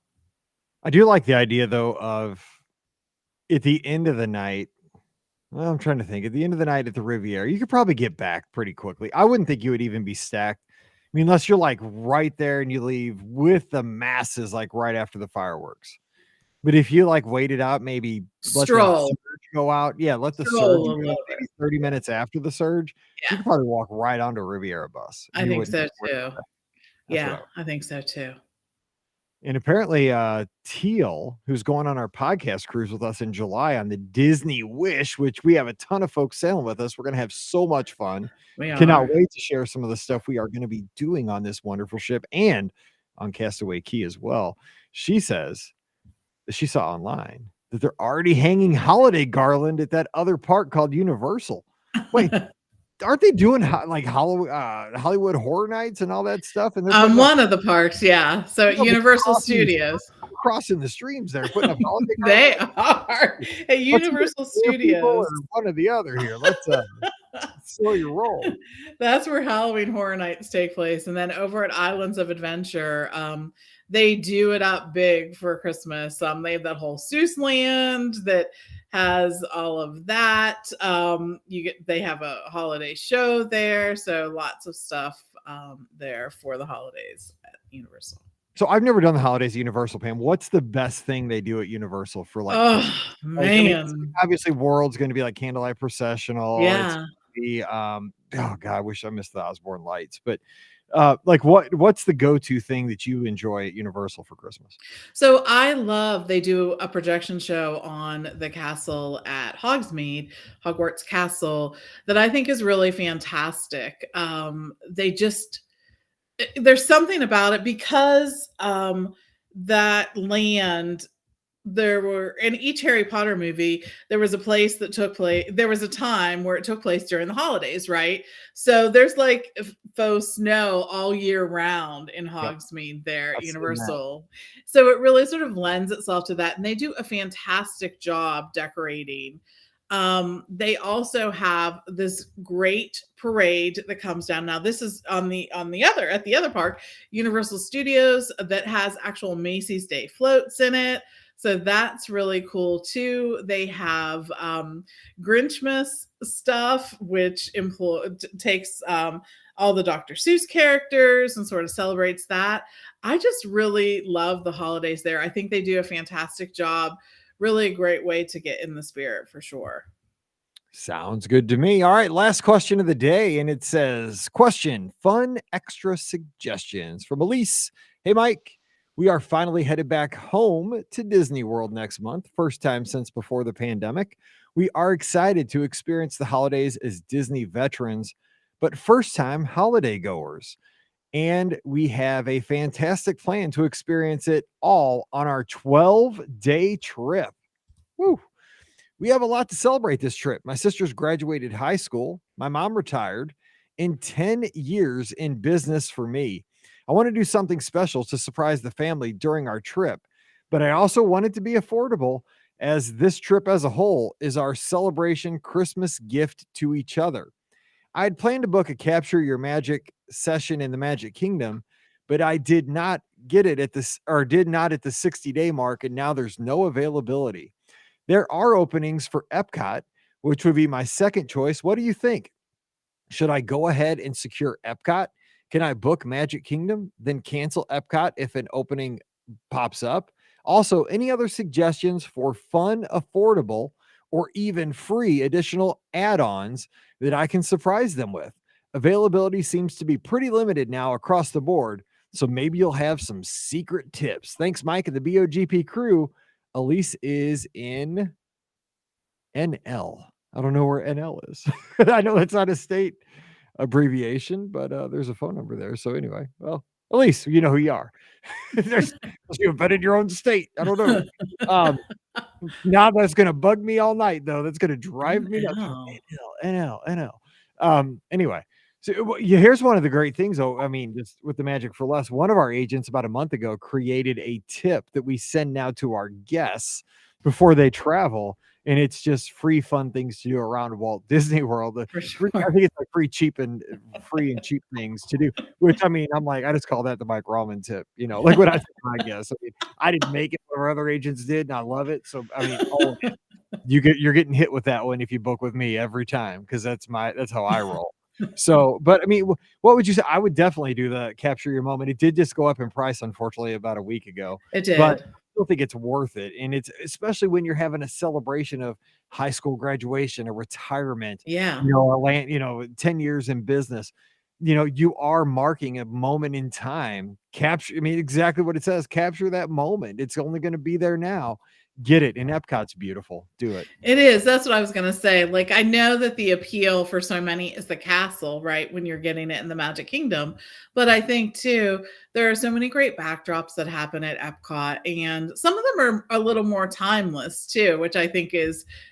I do like the idea, though, of at the end of the night. Well, I'm trying to think. At the end of the night at the Riviera, you could probably get back pretty quickly. I wouldn't think you would even be stacked. I mean, unless you're like right there and you leave with the masses like right after the fireworks. But if you like waited out, maybe let the Stroll. surge go out. Yeah, let the Stroll surge a go little out bit. maybe 30 minutes after the surge. Yeah. You could probably walk right onto a Riviera bus. I You think wouldn't so have to worry too. about that. That's Yeah, what I think so too. And apparently, Teal, who's going on our podcast cruise with us in July on the Disney Wish, which we have a ton of folks sailing with us. We're going to have so much fun. We Cannot are. wait to share some of the stuff we are going to be doing on this wonderful ship and on Castaway Key as well. She says that she saw online that they're already hanging holiday garland at that other park called Universal. Wait, aren't they doing like Hollywood Horror Nights and all that stuff? And they're putting up, One of the parks, yeah. So they're Universal Studios. crossing the streams there, putting up holiday They garland. are at Universal Either queer people Studios. or one or the other here. Let's slow your roll. That's where Halloween Horror Nights take place. And then over at Islands of Adventure, they do it up big for Christmas. They have that whole Seuss land that has all of that. They have a holiday show there. So lots of stuff there for the holidays at Universal. So I've never done the holidays at Universal, Pam. What's the best thing they do at Universal for like Oh Christmas? man. I mean, obviously World's going to be like candlelight processional. Yeah. The oh god, I wish I missed the Osborne lights, but like what's the go-to thing that you enjoy at Universal for Christmas? So I love they do a projection show on the castle at Hogsmeade, Hogwarts Castle, that I think is really fantastic. There's something about it because that land there were in each Harry Potter movie, there was a place that took place. There was a time where it took place during the holidays, right? So there's like faux snow all year round in Yep. Hogsmeade there at I've seen that. Universal. So it really sort of lends itself to that. And they do a fantastic job decorating. They also have this great parade that comes down. Now, this is on the other at the other park, Universal Studios, that has actual Macy's Day floats in it. So that's really cool too. They have Grinchmas stuff, which takes all the Dr. Seuss characters and sort of celebrates that. I just really love the holidays there. I think they do a fantastic job. Really a great way to get in the spirit for sure. Sounds good to me. All right, last question of the day. And it says, question, fun extra suggestions from Elise. Hey, Mike. We are finally headed back home to Disney World next month. First time since before the pandemic. We are excited to experience the holidays as Disney veterans, but first time holiday goers. And we have a fantastic plan to experience it all on our 12-day trip. Woo. We have a lot to celebrate this trip. My sister's graduated high school. My mom retired. In 10 years in business for me. I want to do something special to surprise the family during our trip, but I also want it to be affordable, as this trip as a whole is our celebration Christmas gift to each other. I had planned to book a Capture Your Magic session in the Magic Kingdom, but I did not get it at this, or did not at the 60-day mark, and now there's no availability. There are openings for Epcot, which would be my second choice. What do you think? Should I go ahead and secure Epcot? Can I book Magic Kingdom, then cancel Epcot if an opening pops up? Also, any other suggestions for fun, affordable, or even free additional add-ons that I can surprise them with? Availability seems to be pretty limited now across the board, so maybe you'll have some secret tips. Thanks, Mike and the BOGP crew. Elise is in NL. I don't know where NL is. I know it's not a state abbreviation, but there's a phone number there. So anyway, well, at least you know who you are. You've been in your own state. I don't know. Now that's gonna bug me all night, though. That's gonna drive me nuts. NL. Anyway, so here's one of the great things, though. I mean, just with the Magic for Less, one of our agents about a month ago created a tip that we send now to our guests before they travel. And it's just free, fun things to do around Walt Disney World. Sure. I think it's like free and cheap things to do, which I mean, I'm like, I just call that the Mike Rahman tip, like what I think, I guess. I mean, I didn't make it, but our other agents did, and I love it. So, I mean, you're getting hit with that one if you book with me every time, because that's how I roll. So, but I mean, what would you say? I would definitely do the Capture Your Moment. It did just go up in price, unfortunately, about a week ago. It did. But I still think it's worth it. And it's especially when you're having a celebration of high school graduation or retirement, Yeah. 10 years in business, you are marking a moment in time. Exactly what it says, capture that moment. It's only going to be there now. Get it. And Epcot's beautiful. Do it. It is. That's what I was going to say. Like, I know that the appeal for so many is the castle, right? When you're getting it in the Magic Kingdom. But I think too, there are so many great backdrops that happen at Epcot, and some of them are a little more timeless too, which I think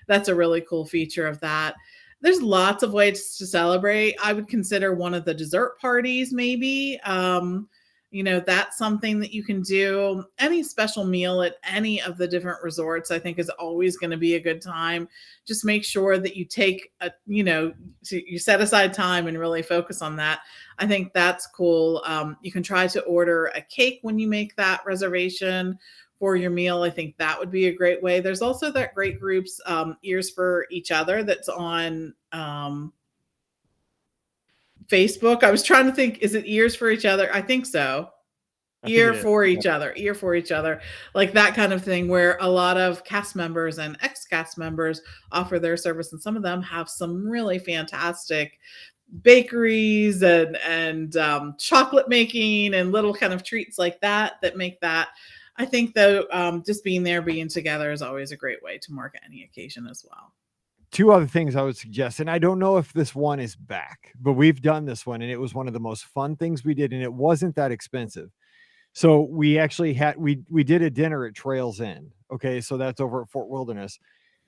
that's a really cool feature of that. There's lots of ways to celebrate. I would consider one of the dessert parties, maybe. That's something that you can do. Any special meal at any of the different resorts, I think, is always going to be a good time. Just make sure that you take you set aside time and really focus on that. I think that's cool. You can try to order a cake when you make that reservation for your meal. I think that would be a great way. There's also that great group's Ears for Each Other that's on Facebook. I was trying to think, is it Ears for Each Other? I think so. Ear for each other, like that kind of thing, where a lot of cast members and ex-cast members offer their service, and some of them have some really fantastic bakeries and chocolate making and little kind of treats like that make that. I think though, just being together is always a great way to mark any occasion as well. Two other things I would suggest, and I don't know if this one is back, but we've done this one, and it was one of the most fun things we did, and it wasn't that expensive. So we actually we did a dinner at Trails End. Okay, so that's over at Fort Wilderness.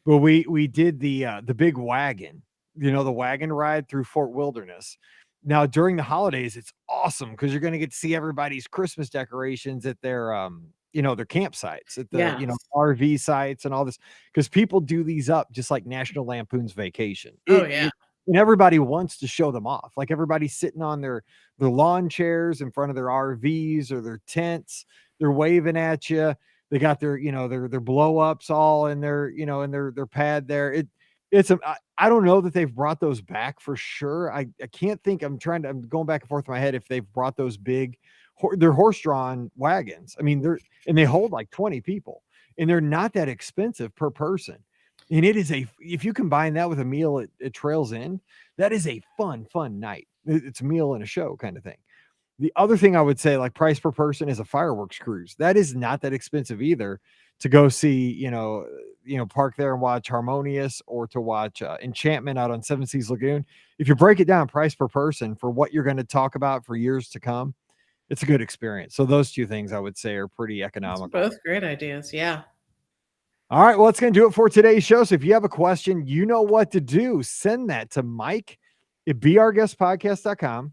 But we did the big wagon, the wagon ride through Fort Wilderness. Now during the holidays, it's awesome because you're going to get to see everybody's Christmas decorations at their their campsites, at the Yes. RV sites and all this, because people do these up just like National Lampoon's Vacation. Oh, yeah. And everybody wants to show them off. Like everybody's sitting on their lawn chairs in front of their RVs or their tents. They're waving at you. They got their, their blow ups all in their, in their pad there. I don't know that they've brought those back for sure. I can't think. I'm going back and forth in my head if they've brought those big, they're horse-drawn wagons. I mean, they hold like 20 people, and they're not that expensive per person. And if you combine that with a meal at Trails End, that is a fun night. It's a meal and a show kind of thing. The other thing I would say, like price per person, is a fireworks cruise. That is not that expensive either to go see, park there and watch Harmonious, or to watch Enchantment out on Seven Seas Lagoon. If you break it down price per person for what you're going to talk about for years to come, it's a good experience. So those two things I would say are pretty economical. That's both great ideas. Yeah. All right. Well, that's going to do it for today's show. So if you have a question, you know what to do. Send that to Mike at beourguestpodcast.com.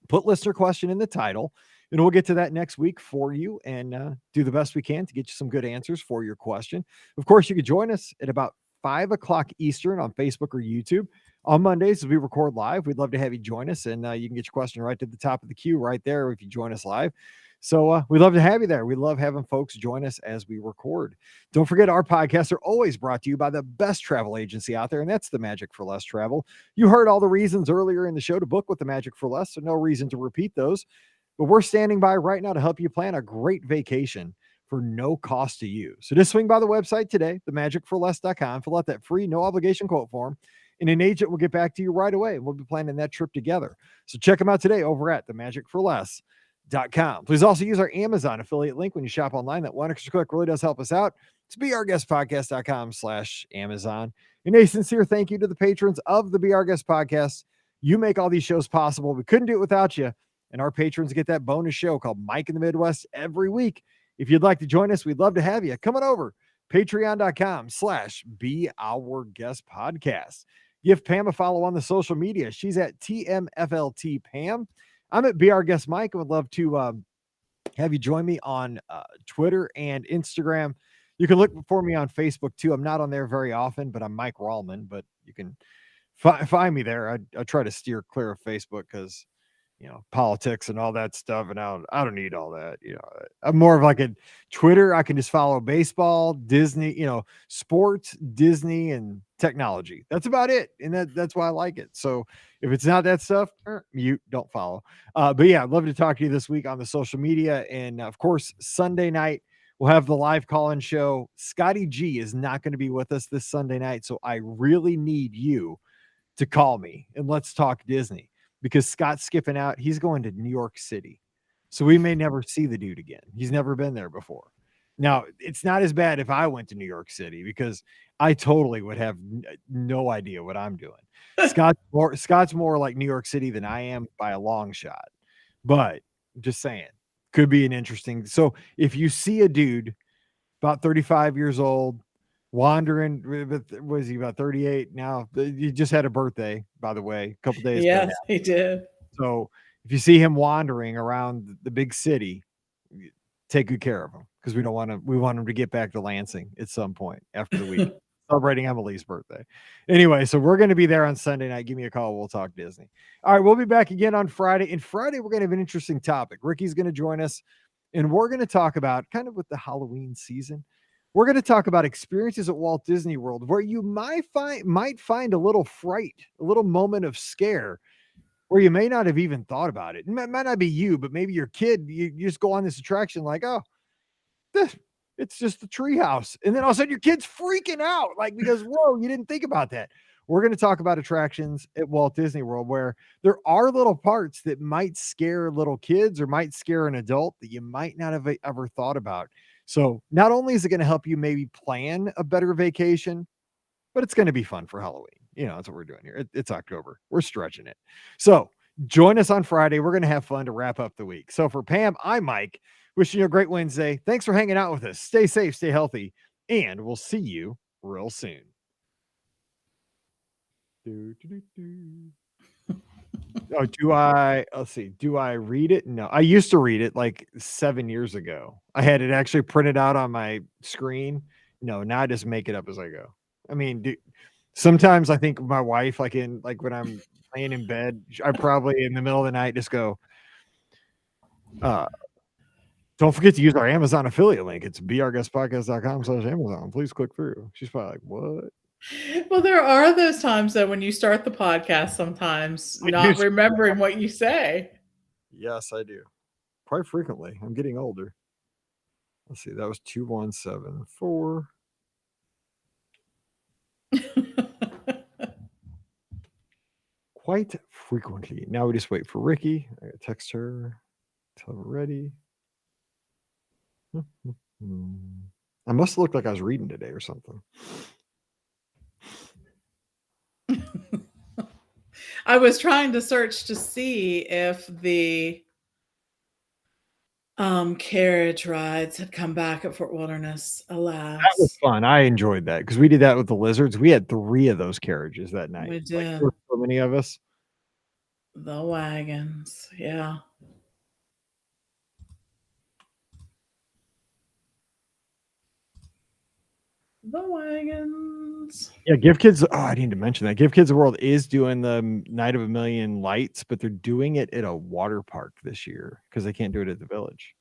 Put listener question in the title, and we'll get to that next week for you and do the best we can to get you some good answers for your question. Of course, you can join us at about 5 o'clock Eastern on Facebook or YouTube. On Mondays, as we record live, we'd love to have you join us, and you can get your question right to the top of the queue right there if you join us live. So we'd love to have you there. We love having folks join us as we record. Don't forget, our podcasts are always brought to you by the best travel agency out there, and that's the Magic for Less Travel. You heard all the reasons earlier in the show to book with the Magic for Less, so no reason to repeat those. But we're standing by right now to help you plan a great vacation for no cost to you. So just swing by the website today, themagicforless.com, fill out that free, no obligation quote form, and an agent will get back to you right away, and we'll be planning that trip together. So check them out today over at themagicforless.com. Please also use our Amazon affiliate link when you shop online. That one extra click really does help us out. It's beourguestpodcast.com/Amazon. And a sincere thank you to the patrons of the Be Our Guest Podcast. You make all these shows possible. We couldn't do it without you. And our patrons get that bonus show called Mike in the Midwest every week. If you'd like to join us, we'd love to have you. Come on over. Patreon.com/Be Our Guest Podcast. Give Pam a follow on the social media. She's at TMFLT Pam. I'm at Be Our Guest Mike. I would love to have you join me on Twitter and Instagram. You can look for me on Facebook too. I'm not on there very often, but I'm Mike Rallman. But you can find me there. I try to steer clear of Facebook because politics and all that stuff, and I don't need all that. I'm more of like a Twitter. I can just follow baseball, Disney, sports, Disney, and technology. That's about it, and that's why I like it. So if it's not that stuff, mute, don't follow. But yeah, I'd love to talk to you this week on the social media, and of course, Sunday night we'll have the live call-in show. Scotty G is not going to be with us this Sunday night, so I really need you to call me and let's talk Disney. Because Scott's skipping out. He's going to New York City. So we may never see the dude again. He's never been there before. Now, it's not as bad if I went to New York City because I totally would have no idea what I'm doing. Scott's more like New York City than I am by a long shot. But just saying, could be an interesting. So if you see a dude about 35 years old, wandering, was he about 38 now? He just had a birthday, by the way, a couple days ago. Yes, he did. So if you see him wandering around the big city, take good care of him because we want him to get back to Lansing at some point after the week. Celebrating Emily's birthday. Anyway, so we're going to be there on Sunday night. Give me a call. We'll talk Disney. All right, we'll be back again on Friday. And Friday, we're going to have an interesting topic. Ricky's going to join us, and we're going to talk about, kind of with the Halloween season, we're going to talk about experiences at Walt Disney World where you might find a little fright, a little moment of scare where you may not have even thought about it. It might not be you, but maybe your kid, you just go on this attraction like, oh, it's just the treehouse. And then all of a sudden your kid's freaking out, like, because, whoa, you didn't think about that. We're going to talk about attractions at Walt Disney World where there are little parts that might scare little kids or might scare an adult that you might not have ever thought about. So not only is it going to help you maybe plan a better vacation, but it's going to be fun for Halloween. That's what we're doing here. It's October. We're stretching it. So join us on Friday. We're going to have fun to wrap up the week. So for Pam, I'm Mike. Wishing you a great Wednesday. Thanks for hanging out with us. Stay safe, stay healthy, and we'll see you real soon. Oh, let's see. Do I read it? No, I used to read it like 7 years ago. I had it actually printed out on my screen. No, now I just make it up as I go. I mean, sometimes I think my wife, like when I'm laying in bed, I probably in the middle of the night just go, don't forget to use our Amazon affiliate link. It's beourguestpodcast.com/Amazon. Please click through. She's probably like, what? Well, there are those times though when you start the podcast, sometimes not remembering what you say. Yes, I do. Quite frequently. I'm getting older. Let's see. That was 2174. Quite frequently. Now we just wait for Ricky. I gotta text her. Tell her we're ready. I must look like I was reading today or something. I was trying to search to see if the carriage rides had come back at Fort Wilderness. Alas, that was fun. I enjoyed that because we did that with the lizards. We had 3 of those carriages that night. We did. Like, there were so many of us. The wagons, yeah. The wagons. Yeah, Give Kids. Oh, I need to mention that. Give Kids the World is doing the Night of a Million Lights, but they're doing it at a water park this year because they can't do it at the village.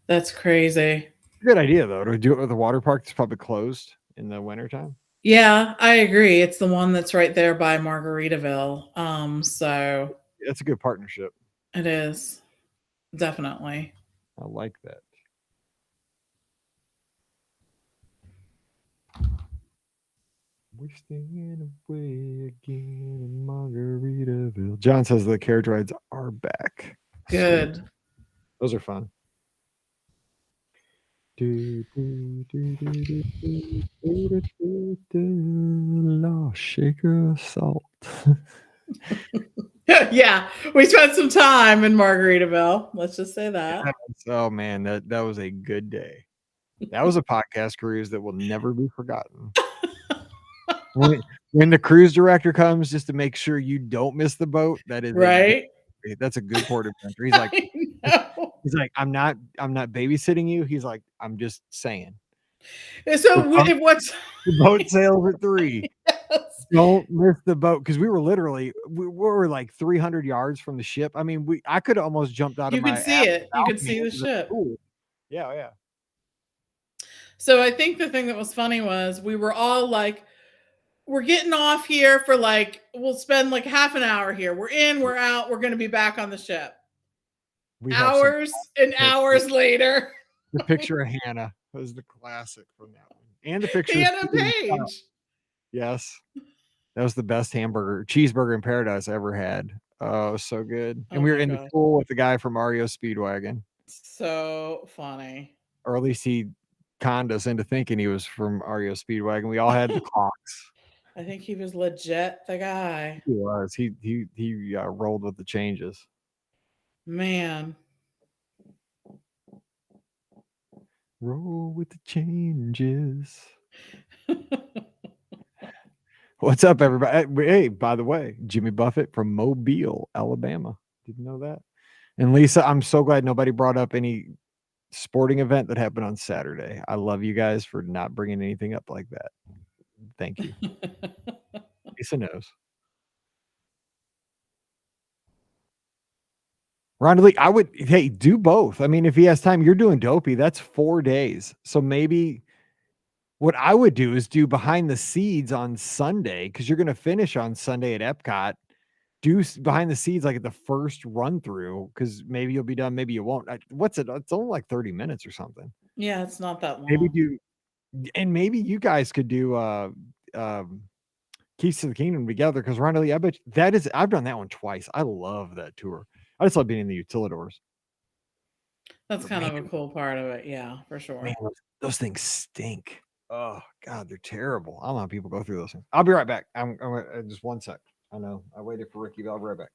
That's crazy. Good idea, though, to do it with a water park that's probably closed in the wintertime. Yeah, I agree. It's the one that's right there by Margaritaville. So that's a good partnership. It is. Definitely. I like that. We're staying away again in Margaritaville. John says the carriage rides are back. Good. Sweet. Those are fun. Lost shaker of salt. Yeah, we spent some time in Margaritaville. Let's just say that. Oh man, that was a good day. That was a podcast cruise that will never be forgotten. When the cruise director comes just to make sure you don't miss the boat, that is right. That's a good port adventure. He's like, I'm not babysitting you. He's like, I'm just saying. So what's the boat sails at 3? Yes. Don't miss the boat because we were like 300 yards from the ship. I mean, I could have almost jumped out of my. You could see it. You could see the ship. Yeah. So I think the thing that was funny was we were all like, we're getting off here for we'll spend like half an hour here. We're in, we're out, we're going to be back on the ship. Hours and hours later. The picture of Hannah was the classic from that one. And the picture Hannah Page. Yes. That was the best cheeseburger in paradise I ever had. Oh, it was so good. And we were in the pool with the guy from REO Speedwagon. So funny. Or at least he conned us into thinking he was from REO Speedwagon. We all had the clocks. I think he was legit the guy. He was. He rolled with the changes. Man. Roll with the changes. What's up, everybody? Hey, by the way, Jimmy Buffett from Mobile, Alabama. Didn't know that. And Lisa, I'm so glad nobody brought up any sporting event that happened on Saturday. I love you guys for not bringing anything up like that. Thank you. Lisa knows. Rhonda Lee, do both. I mean, if he has time, you're doing Dopey. That's 4 days. So maybe what I would do is do Behind the Seeds on Sunday because you're going to finish on Sunday at Epcot. Do Behind the Seeds like at the first run through because maybe you'll be done, maybe you won't. What's it? It's only like 30 minutes or something. Yeah, it's not that long. Maybe you guys could do Keys to the Kingdom together because Rhonda Lee, I bet I've done that one twice. I love that tour. I just love being in the utilidors. That's kind of a cool part of it. Yeah, for sure. Man, those things stink. Oh God, they're terrible. I don't know how people go through those things. I'll be right back. I'm just 1 sec. I know I waited for Ricky, but I'll be right back.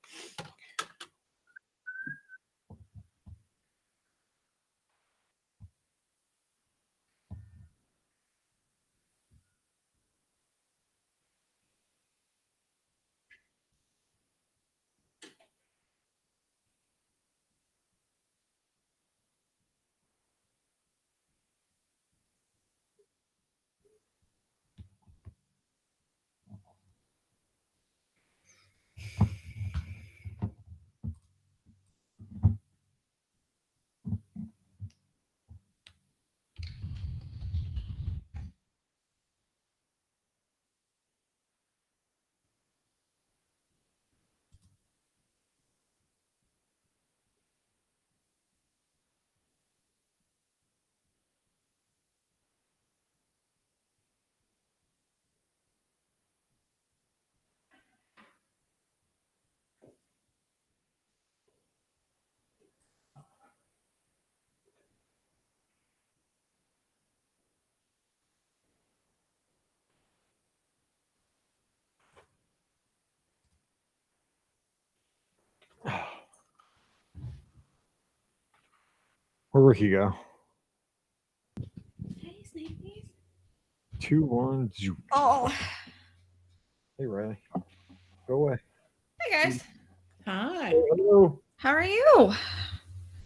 Where'd Ricky go? Hey, Snakies. 2-1. Zoom. Oh, Hey, Riley. Go away. hey guys. Hi. Hello. How are you?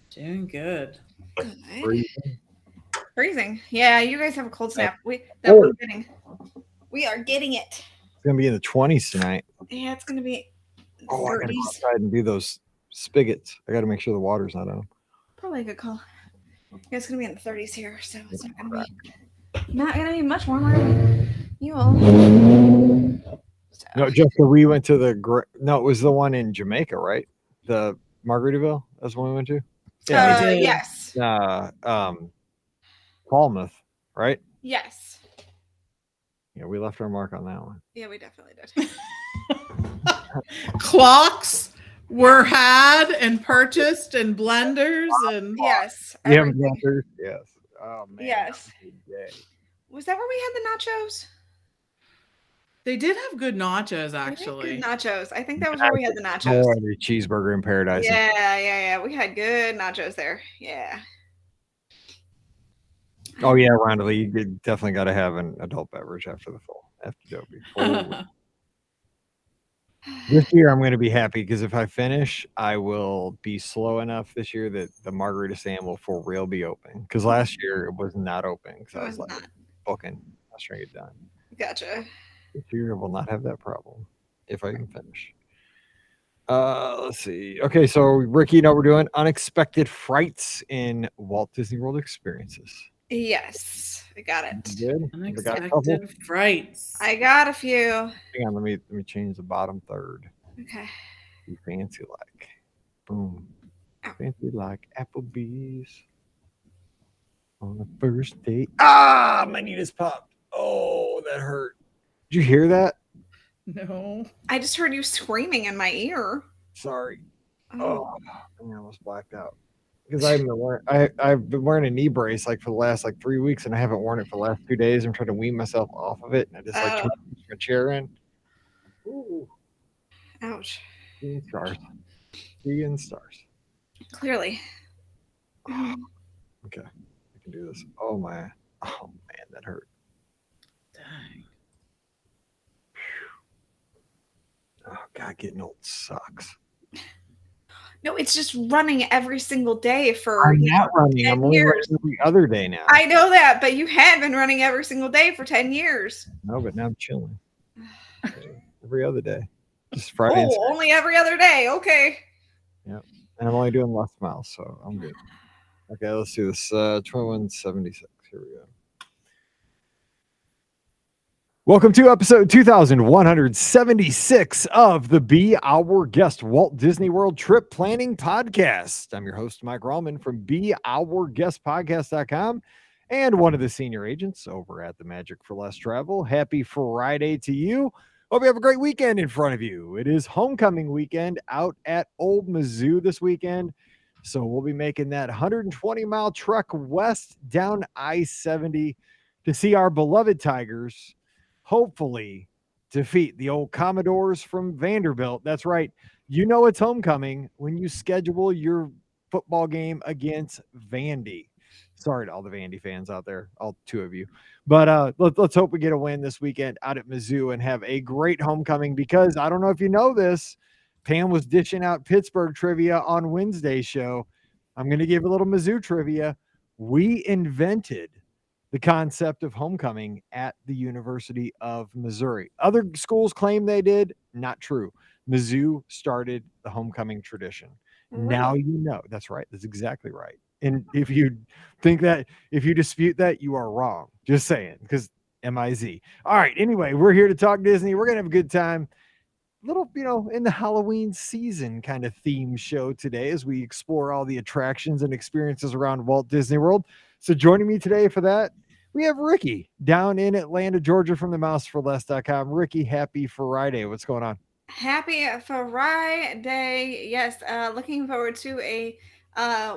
Doing good. Good. Freezing. Freezing. Yeah, you guys have a cold snap. We're getting. We are getting it. It's gonna be in the 20s tonight. Yeah, it's gonna be. Oh, I gotta go 30s. outside and do those spigots. I gotta make sure the water's not on. Probably a good call. Yeah, it's gonna be in the 30s here, so it's not gonna be much warmer. You all. So, No, Jessica, we went to no, it was the one in Jamaica, right? The Margaritaville. That's the one we went to. Yeah, did. yes. Falmouth, right? Yes. Yeah, we left our mark on that one. Yeah, we definitely did. Clocks were had and purchased and blenders and Yes. Yeah, everything. yes. Oh man. Yes. that was a good day. Was that where we had the nachos? they did have good nachos We had actually. good nachos. I think that was where we had the nachos. More of the cheeseburger in paradise. Yeah. We had good nachos there. Yeah. Oh yeah, Rhonda, you definitely got to have an adult beverage after the full. This year I'm going to be happy because if I finish, I will be slow enough this year that the margarita stand will for real be open. Because last year it was not open because It I was was like not. booking. I was trying to get done. Gotcha. This year I will not have that problem if I can finish. Let's see. Okay, so Ricky, you know what we're doing? Unexpected frights in Walt Disney World experiences. Yes, I got it. Good. We got a couple. Unexpected frights. I got a few. Hang on, let me change the bottom third. Okay. Be fancy like. Boom. Ow. Fancy like Applebee's on the first date. Ah, my knee just popped. Oh, that hurt. Did you hear that? No. I just heard you screaming in my ear. Sorry. Oh. I almost blacked out. Because I've been wearing a knee brace like for the last 3 weeks, and I haven't worn it for the last 2 days. I'm trying to wean myself off of it, and I just Oh. push my chair in. Ooh, Ouch. seeing stars. Seeing stars. Clearly. Okay, I can do this. Oh man, that hurt. Dang. Oh god, getting old sucks. No, it's just running every single day for I'm not running. 10 I'm only years. running every other day now. I know that, but you had been running every single day for 10 years. No, but now I'm chilling. Every other day. Just Friday and Oh, Saturday. only every other day. Okay. And I'm only doing less miles, so I'm good. Okay, let's do this. 2176. Here we go. Welcome to episode 2176 of the Be Our Guest Walt Disney World Trip Planning Podcast. I'm your host, Mike Rallman from BeOurGuestPodcast.com and one of the senior agents over at the Magic for Less Travel. Happy Friday to you. Hope you have a great weekend in front of you. It is homecoming weekend out at Old Mizzou this weekend. So we'll be making that 120-mile trek west down I-70 to see our beloved Tigers hopefully defeat the old Commodores from Vanderbilt. That's right. You know it's homecoming when you schedule your football game against Vandy. Sorry to all the Vandy fans out there, all two of you. But let's hope we get a win this weekend out at Mizzou and have a great homecoming because I don't know if you know this, Pam was dishing out Pittsburgh trivia on Wednesday's show. I'm going to give a little Mizzou trivia. We invented the concept of homecoming at the University of Missouri. Other schools claim they did. Not true. Mizzou started the homecoming tradition. Really? Now you know. That's right. That's exactly right. And if you dispute that, you are wrong. Just saying, because MIZ. All right. Anyway, we're here to talk Disney. We're going to have a good time. Little, in the Halloween season kind of theme show today as we explore all the attractions and experiences around Walt Disney World. So joining me today for that, we have Ricky down in Atlanta, Georgia from the mouseforless.com. Ricky, happy Friday. What's going on? Happy Friday. Yes. Looking forward to a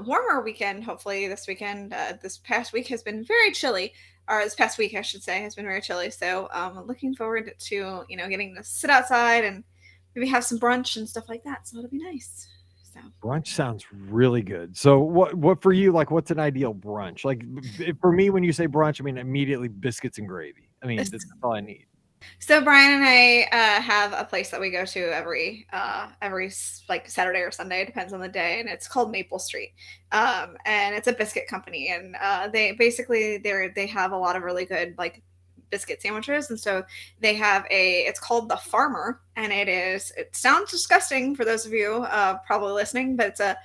warmer weekend. Hopefully this weekend. This past week has been very chilly. Or this past week, I should say, has been very chilly. So looking forward to, getting to sit outside and maybe have some brunch and stuff like that. So it'll be nice. So Brunch sounds really good. So what for you, like what's an ideal brunch? Like for me, when you say brunch, I mean immediately biscuits and gravy. I mean, that's all I need. So Brian and I have a place that we go to every like Saturday or Sunday, depends on the day, and it's called Maple Street, and it's a biscuit company, and they have a lot of really good like biscuit sandwiches, and so they have it's called the Farmer, and it sounds disgusting for those of you probably listening, but it's a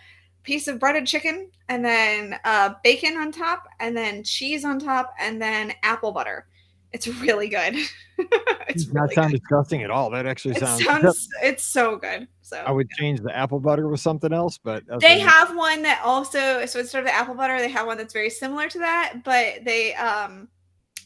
piece of breaded chicken and then bacon on top and then cheese on top and then apple butter. It's really good. It's Does not really sound good. disgusting at all. That actually It's so good. So I would change the apple butter with something else, but they have one that also, so instead of the apple butter, they have one that's very similar to that, but they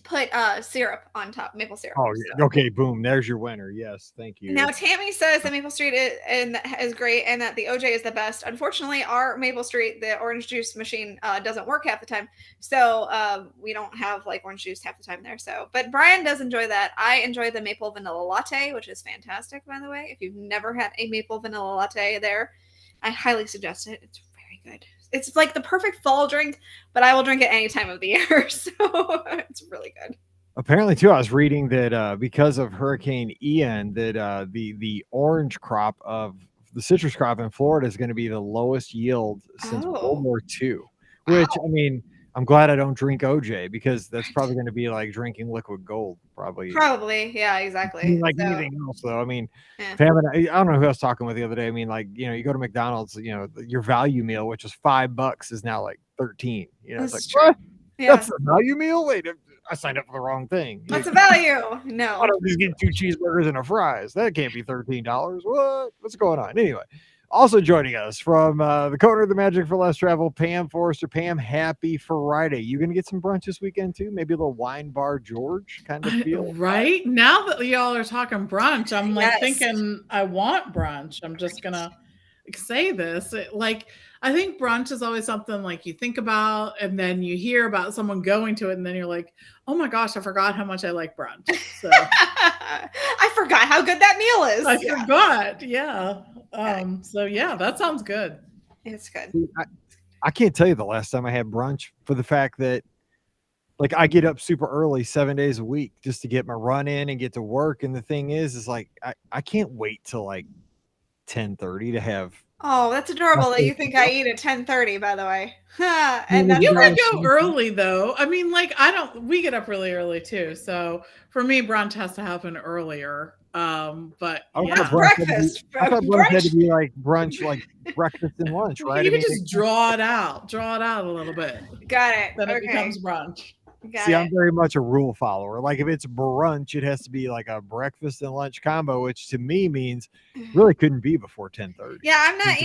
put syrup on top, maple syrup. Oh, yeah. Okay, boom. There's your winner. Yes, thank you. Now Tammy says that Maple Street is great and that the OJ is the best. Unfortunately, our Maple Street, the orange juice machine doesn't work half the time, so we don't have like orange juice half the time there. So, but Brian does enjoy that. I enjoy the maple vanilla latte, which is fantastic, by the way. If you've never had a maple vanilla latte there, I highly suggest it. It's very good. It's like the perfect fall drink, but I will drink it any time of the year. So it's really good. Apparently, too, I was reading that because of Hurricane Ian, that the orange crop of the citrus crop in Florida is going to be the lowest yield since World War II. Which, I mean, I'm glad I don't drink OJ because that's probably going to be like drinking liquid gold. Probably, yeah, exactly. Like anything else, though. I mean, yeah. Pam and I don't know who I was talking with the other day. I mean, like, you go to McDonald's, your value meal, which is $5, is now like 13. It's like, true. what? Yeah. That's a value meal? Wait, I signed up for the wrong thing. That's a value. No. I don't just get 2 cheeseburgers and a fries. That can't be $13. What's going on? Anyway, also joining us from the corner of the Magic for Less Travel, Pam Forrester. Pam, happy Friday. You going to get some brunch this weekend too? Maybe a little wine bar George kind of feel? Right? Now that y'all are talking brunch, I'm like thinking I want brunch. I'm just going to say this. I think brunch is always something like you think about and then you hear about someone going to it and then you're like, oh my gosh, I forgot how much I like brunch. So I forgot how good that meal is. I forgot. Yeah. So yeah, that sounds good. It's good. I can't tell you the last time I had brunch for the fact that like I get up super early 7 days a week just to get my run in and get to work. And the thing is like, I can't wait till like 10:30 to have. Oh, that's adorable that you think I eat at 10:30, by the way. And you could go early though. I mean, like we get up really early too. So for me, brunch has to happen earlier. But yeah. Breakfast. I thought brunch had to be like brunch, like breakfast and lunch, right? You can just draw it out a little bit. Got it. Then it becomes brunch. I'm very much a rule follower. Like if it's brunch, it has to be like a breakfast and lunch combo, which to me means really couldn't be before 10:30. Yeah, I'm not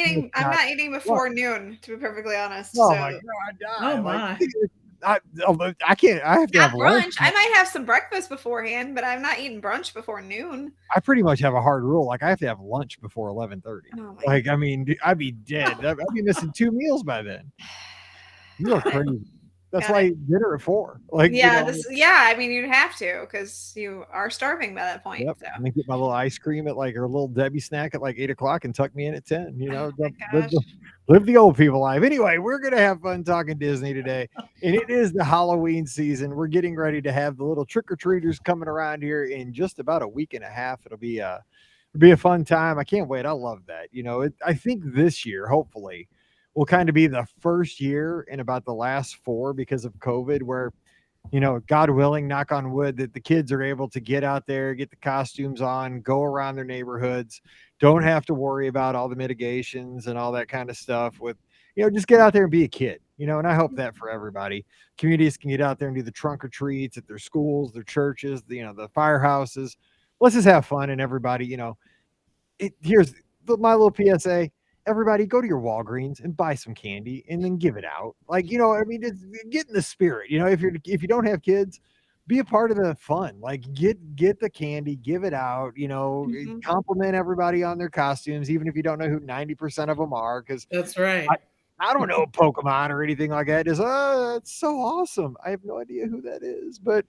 eating before noon, to be perfectly honest. Oh my god! Oh my! I can't. I have to have lunch. I might have some breakfast beforehand, but I'm not eating brunch before noon. I pretty much have a hard rule. Like I have to have lunch before 11:30. Like I mean, I'd be dead. I'd be missing 2 meals by then. You are crazy. That's why you dinner at 4. Like I mean, you'd have to because you are starving by that point. Yep. So. And then get my little ice cream at like or a little Debbie snack at like 8 o'clock and tuck me in at 10. Live the old people life. Anyway, we're gonna have fun talking Disney today, and it is the Halloween season. We're getting ready to have the little trick or treaters coming around here in just about a week and a half. It'll be a fun time. I can't wait. I love that. I think this year, hopefully, will kind of be the first year in about the last 4 because of COVID where, God willing, knock on wood, that the kids are able to get out there, get the costumes on, go around their neighborhoods, don't have to worry about all the mitigations and all that kind of stuff with, just get out there and be a kid, and I hope that for everybody. Communities can get out there and do the trunk or treats at their schools, their churches, the firehouses. Let's just have fun and everybody, here's my little PSA. Everybody go to your Walgreens and buy some candy and then give it out. Like, I mean, it's get in the spirit, if you don't have kids, be a part of the fun, like get the candy, give it out, compliment everybody on their costumes, even if you don't know who 90% of them are. Cause that's right. I don't know Pokemon or anything like that. It's so awesome. I have no idea who that is, but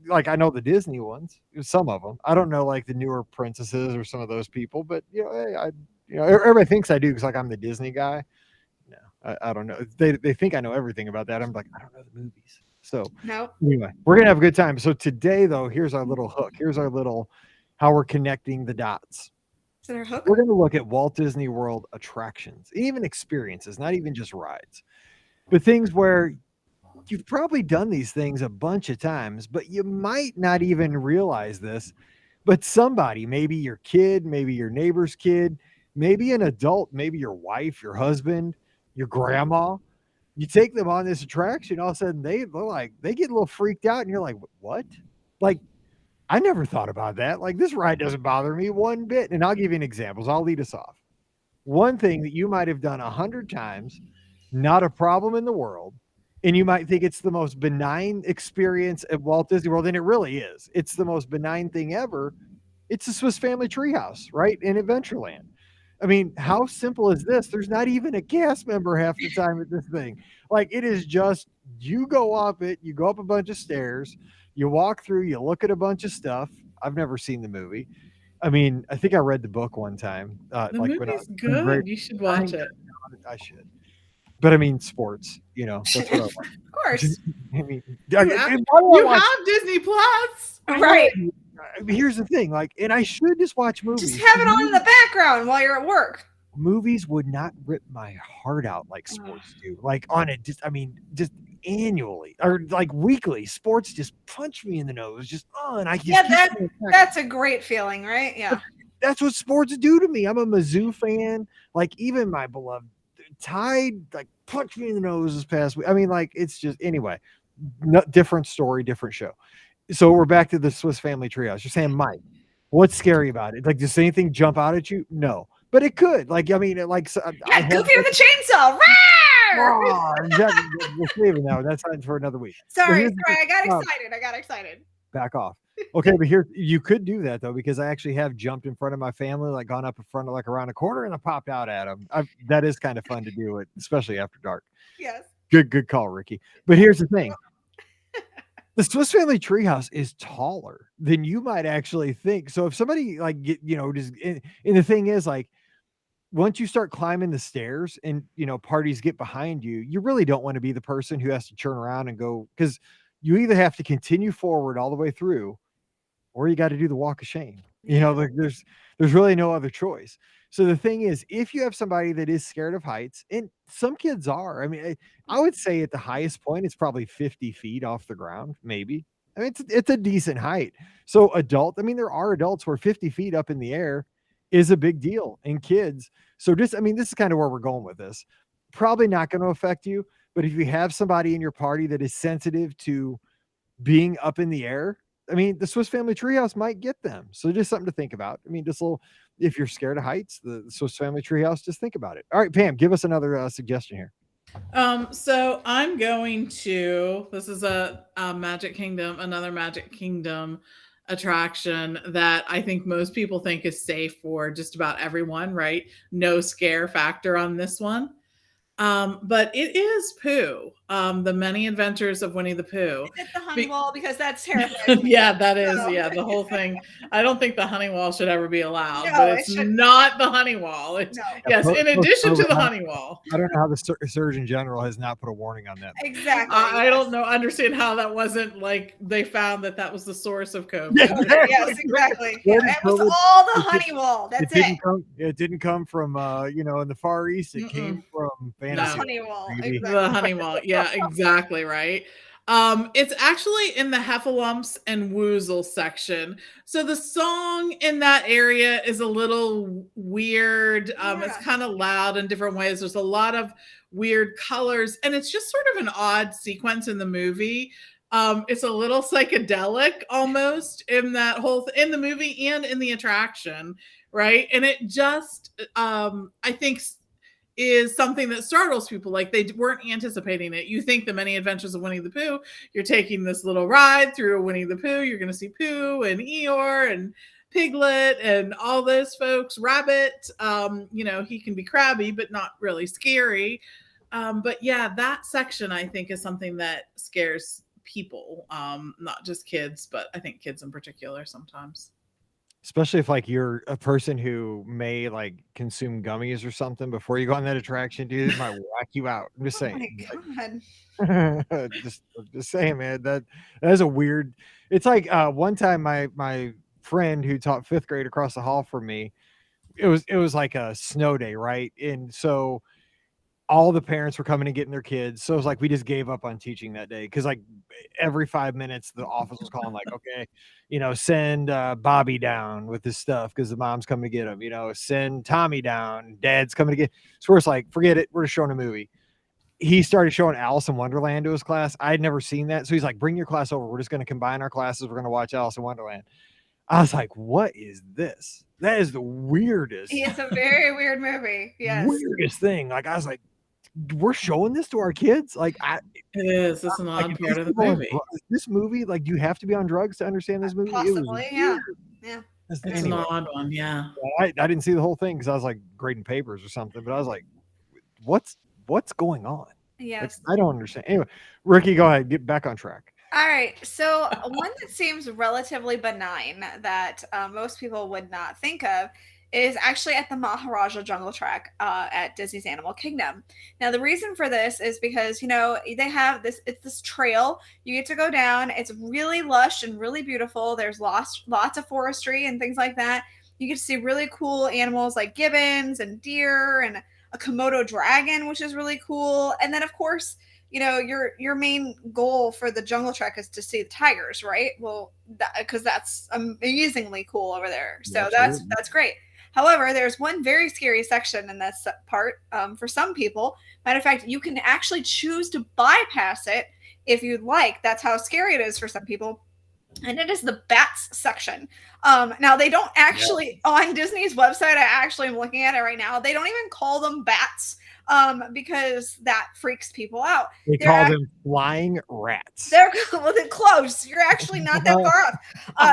like I know the Disney ones, some of them. I don't know like the newer princesses or some of those people, but hey, Everybody thinks I do because like I'm the Disney guy. No, I don't know. They think I know everything about that. I'm like, I don't know the movies. So Nope. anyway, we're gonna have a good time. So today, though, here's our little hook. Here's our little how we're connecting the dots. Is it our hook? We're gonna look at Walt Disney World attractions, even experiences, not even just rides, but things where you've probably done these things a bunch of times, but you might not even realize this. But somebody, maybe your kid, maybe your neighbor's kid, maybe an adult, maybe your wife, your husband, your grandma, you take them on this attraction, all of a sudden they get a little freaked out, and you're like, what? Like, I never thought about that. Like, this ride doesn't bother me one bit. And I'll give you an example. I'll lead us off. One thing that you might have done 100 times, not a problem in the world, and you might think it's the most benign experience at Walt Disney World, and it really is. It's the most benign thing ever. It's the Swiss Family Treehouse, right, in Adventureland. I mean, how simple is this? There's not even a cast member half the time at this thing. Like, it is just, you go up it, you go up a bunch of stairs, you walk through, you look at a bunch of stuff. I've never seen the movie. I mean, I think I read the book one time. The like movie's good. You should watch it. I should. But I mean, sports, that's what I want. Of course. I mean, You have Disney Plus. Right. Here's the thing, like, and I should just watch movies. Just have it on in the background while you're at work. Movies would not rip my heart out like sports do. Like on it, just annually or like weekly. Sports just punch me in the nose. Just and I just that's a great feeling, right? Yeah. That's what sports do to me. I'm a Mizzou fan. Like even my beloved Tide like punched me in the nose this past week. I mean, like it's just anyway. Different story, different show. So we're back to the Swiss Family Treehouse. You're saying, Mike, what's scary about it? Like, does anything jump out at you? No, but it could. Like, I mean, like, yeah, Goofy with the chainsaw. Exactly. We're saving that. That's time for another week. Sorry, I got excited. Back off. Okay, but here you could do that though, because I actually have jumped in front of my family, like gone up in front of like around a corner, and I popped out at them. That is kind of fun to do it, especially after dark. Yes. Good call, Ricky. But here's the thing. The Swiss Family Treehouse is taller than you might actually think. So if somebody like and the thing is like once you start climbing the stairs and parties get behind you, you really don't want to be the person who has to turn around and go, because you either have to continue forward all the way through, or you got to do the walk of shame. Like there's really no other choice. So the thing is, if you have somebody that is scared of heights, and some kids are, I mean, I would say at the highest point, it's probably 50 feet off the ground, maybe. I mean, it's a decent height. So there are adults where 50 feet up in the air is a big deal, and kids. So this is kind of where we're going with this. Probably not going to affect you, but if you have somebody in your party that is sensitive to being up in the air, I mean, the Swiss Family Treehouse might get them. So just something to think about. I mean, if you're scared of heights, the Swiss Family Treehouse, just think about it. All right, Pam, give us another suggestion here. So I'm going to, this is another Magic Kingdom attraction that I think most people think is safe for just about everyone, right? No scare factor on this one. But it is Pooh. The Many Adventures of Winnie the Pooh. Is it the honey wall? Because that's terrifying. Yeah, that is. Yeah, the whole thing. I don't think the honey wall should ever be allowed, but it's not the honey wall. It's, yes, in addition to the honey wall. I don't know how the Surgeon General has not put a warning on that. Exactly. I don't understand how that wasn't like they found that was the source of COVID. Yes, exactly. It was all the honey wall. That's it. It didn't come from in the Far East. It came from fantasy. The honey wall. Exactly. The honey wall. Yeah, exactly right. It's actually in the Heffalumps and Woozle section. So the song in that area is a little weird. It's kind of loud in different ways. There's a lot of weird colors, and it's just sort of an odd sequence in the movie. It's a little psychedelic almost in that whole in the movie and in the attraction, right? And it just I think is something that startles people. Like they weren't anticipating it. You think the Many Adventures of Winnie the Pooh, you're taking this little ride through a Winnie the Pooh. You're going to see Pooh and Eeyore and Piglet and all those folks. Rabbit, he can be crabby, but not really scary. But yeah, that section I think is something that scares people, not just kids, but I think kids in particular sometimes. Especially if like you're a person who may like consume gummies or something before you go on that attraction, dude, it might whack you out. I'm just Oh saying. my god. just saying, man. That is a weird. It's like one time my friend who taught fifth grade across the hall from me, it was like a snow day, right? And so all the parents were coming and getting their kids. So it was like we just gave up on teaching that day because like every 5 minutes the office was calling like, okay, send Bobby down with his stuff because the mom's coming to get him. Send Tommy down, Dad's coming to get. So we're just like, forget it. We're just showing a movie. He started showing Alice in Wonderland to his class. I had never seen that. So he's like, bring your class over. We're just going to combine our classes. We're going to watch Alice in Wonderland. I was like, what is this? That is the weirdest. It's a very weird movie. Yes. Weirdest thing. Like, I was like, we're showing this to our kids? Like, it is. It's an odd part of the movie. This movie, like, do you have to be on drugs to understand this movie? Possibly, yeah. It's an odd one, yeah. I didn't see the whole thing because I was like grading papers or something, but I was like, what's going on? Yes. Like, I don't understand. Anyway, Ricky, go ahead. Get back on track. All right. So one that seems relatively benign that most people would not think of is actually at the Maharaja Jungle Track at Disney's Animal Kingdom. Now, the reason for this is because, they have it's this trail. You get to go down. It's really lush and really beautiful. There's lots of forestry and things like that. You get to see really cool animals like gibbons and deer and a Komodo dragon, which is really cool. And then, of course, your main goal for the jungle trek is to see the tigers, right? Well, because that's amazingly cool over there. So that's great. However, there's one very scary section in this part for some people. Matter of fact, you can actually choose to bypass it if you'd like. That's how scary it is for some people. And it is the bats section. Now, they don't actually, on Disney's website, I actually am looking at it right now, they don't even call them bats because that freaks people out. They call them flying rats. They're close. You're actually not that far off.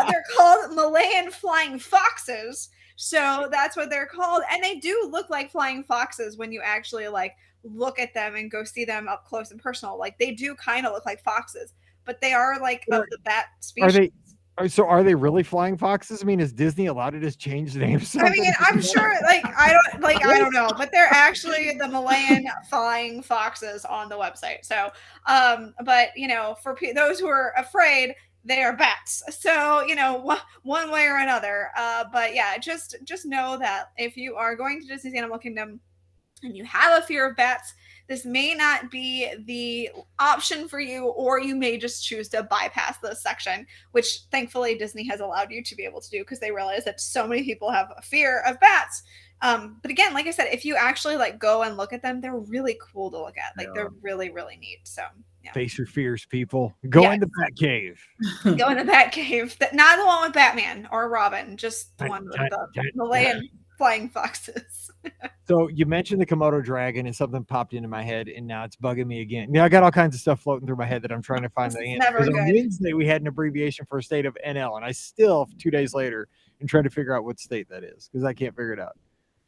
They're called Malayan flying foxes. So that's what they're called. And they do look like flying foxes when you actually like look at them and go see them up close and personal. Like they do kind of look like foxes, but they are like of the bat species. Are they really flying foxes? I mean, is Disney allowed to just change the names? I mean, I'm sure I don't know, but they're actually the Malayan flying foxes on the website. So, but for those who are afraid, they are bats. So, one way or another. But yeah, just know that if you are going to Disney's Animal Kingdom and you have a fear of bats, this may not be the option for you, or you may just choose to bypass this section, which thankfully Disney has allowed you to be able to do because they realize that so many people have a fear of bats. But again, like I said, if you actually like go and look at them, they're really cool to look at. Like they're really, really neat. So yeah. Face your fears, people. Go in the Batcave. Go in the Batcave. Not the one with Batman or Robin, just the one with the Malayan flying foxes. So you mentioned the Komodo dragon and something popped into my head and now it's bugging me again. I got all kinds of stuff floating through my head that I'm trying to find the answer. Because on Wednesday we had an abbreviation for a state of NL and I still 2 days later am trying to figure out what state that is because I can't figure it out.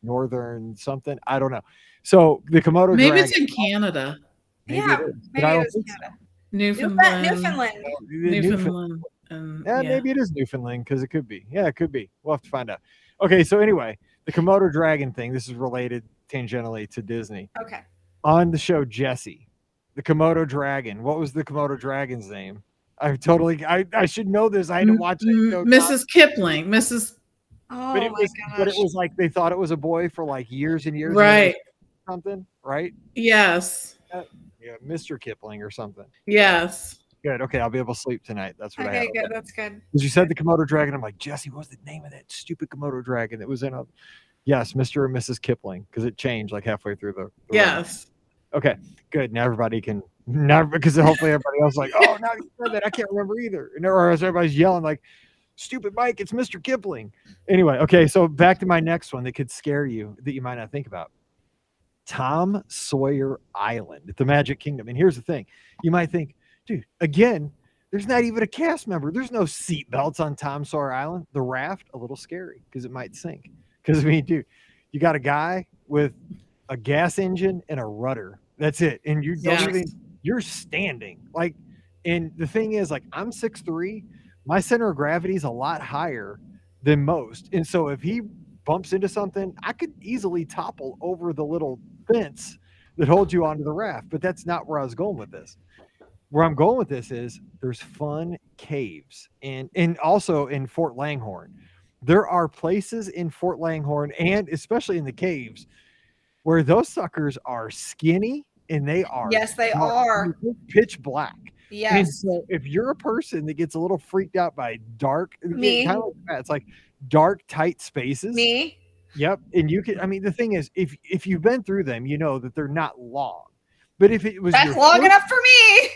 Northern something. I don't know. So the Komodo maybe dragon. It's in Canada. Maybe it is Canada. Newfoundland. Maybe it is Newfoundland because it could be. Yeah, it could be. We'll have to find out. Okay, so anyway, the Komodo dragon thing, this is related tangentially to Disney. Okay. On the show Jessie, the Komodo dragon, what was the Komodo dragon's name? I should know this. I had to watch it. Mrs. Kipling. Oh, but it was like they thought it was a boy for like years and years. Right. Something, right? Yes. Yeah, Mr. Kipling or something. Yes. Good. Okay, I'll be able to sleep tonight. That's what I have. Okay, good. That's good. Because you said the Komodo dragon, I'm like, Jesse, what's the name of that stupid Komodo dragon that was in a? Yes, Mr. and Mrs. Kipling, because it changed like halfway through the yes. Run. Okay, good. Now everybody can because hopefully everybody else is like, oh, now you said that, I can't remember either. Or everybody's yelling like, stupid Mike, it's Mr. Kipling. Anyway, okay, so back to my next one that could scare you that you might not think about. Tom Sawyer Island at the Magic Kingdom. And here's the thing. You might think, dude, again, there's not even a cast member. There's no seat belts on Tom Sawyer Island. The raft, a little scary because it might sink. Because, I mean, dude, you got a guy with a gas engine and a rudder. That's it. And you don't even, you're standing. And the thing is, like, I'm 6'3". My center of gravity is a lot higher than most. And so if he bumps into something, I could easily topple over the little fence that holds you onto the raft. But that's not where I was going with this. Where I'm going with this is there's fun caves, and also in Fort Langhorne. There are places in Fort Langhorne and especially in the caves where those suckers are skinny and they are Yes, they dark. are. Pitch black. And Yes. so if you're a person that gets a little freaked out by dark, Me. kind of like that, it's like dark, tight spaces. Me. Yep. And you can, I mean, the thing is, if you've been through them, you know that they're not long. But if it was That's your long first, enough for me.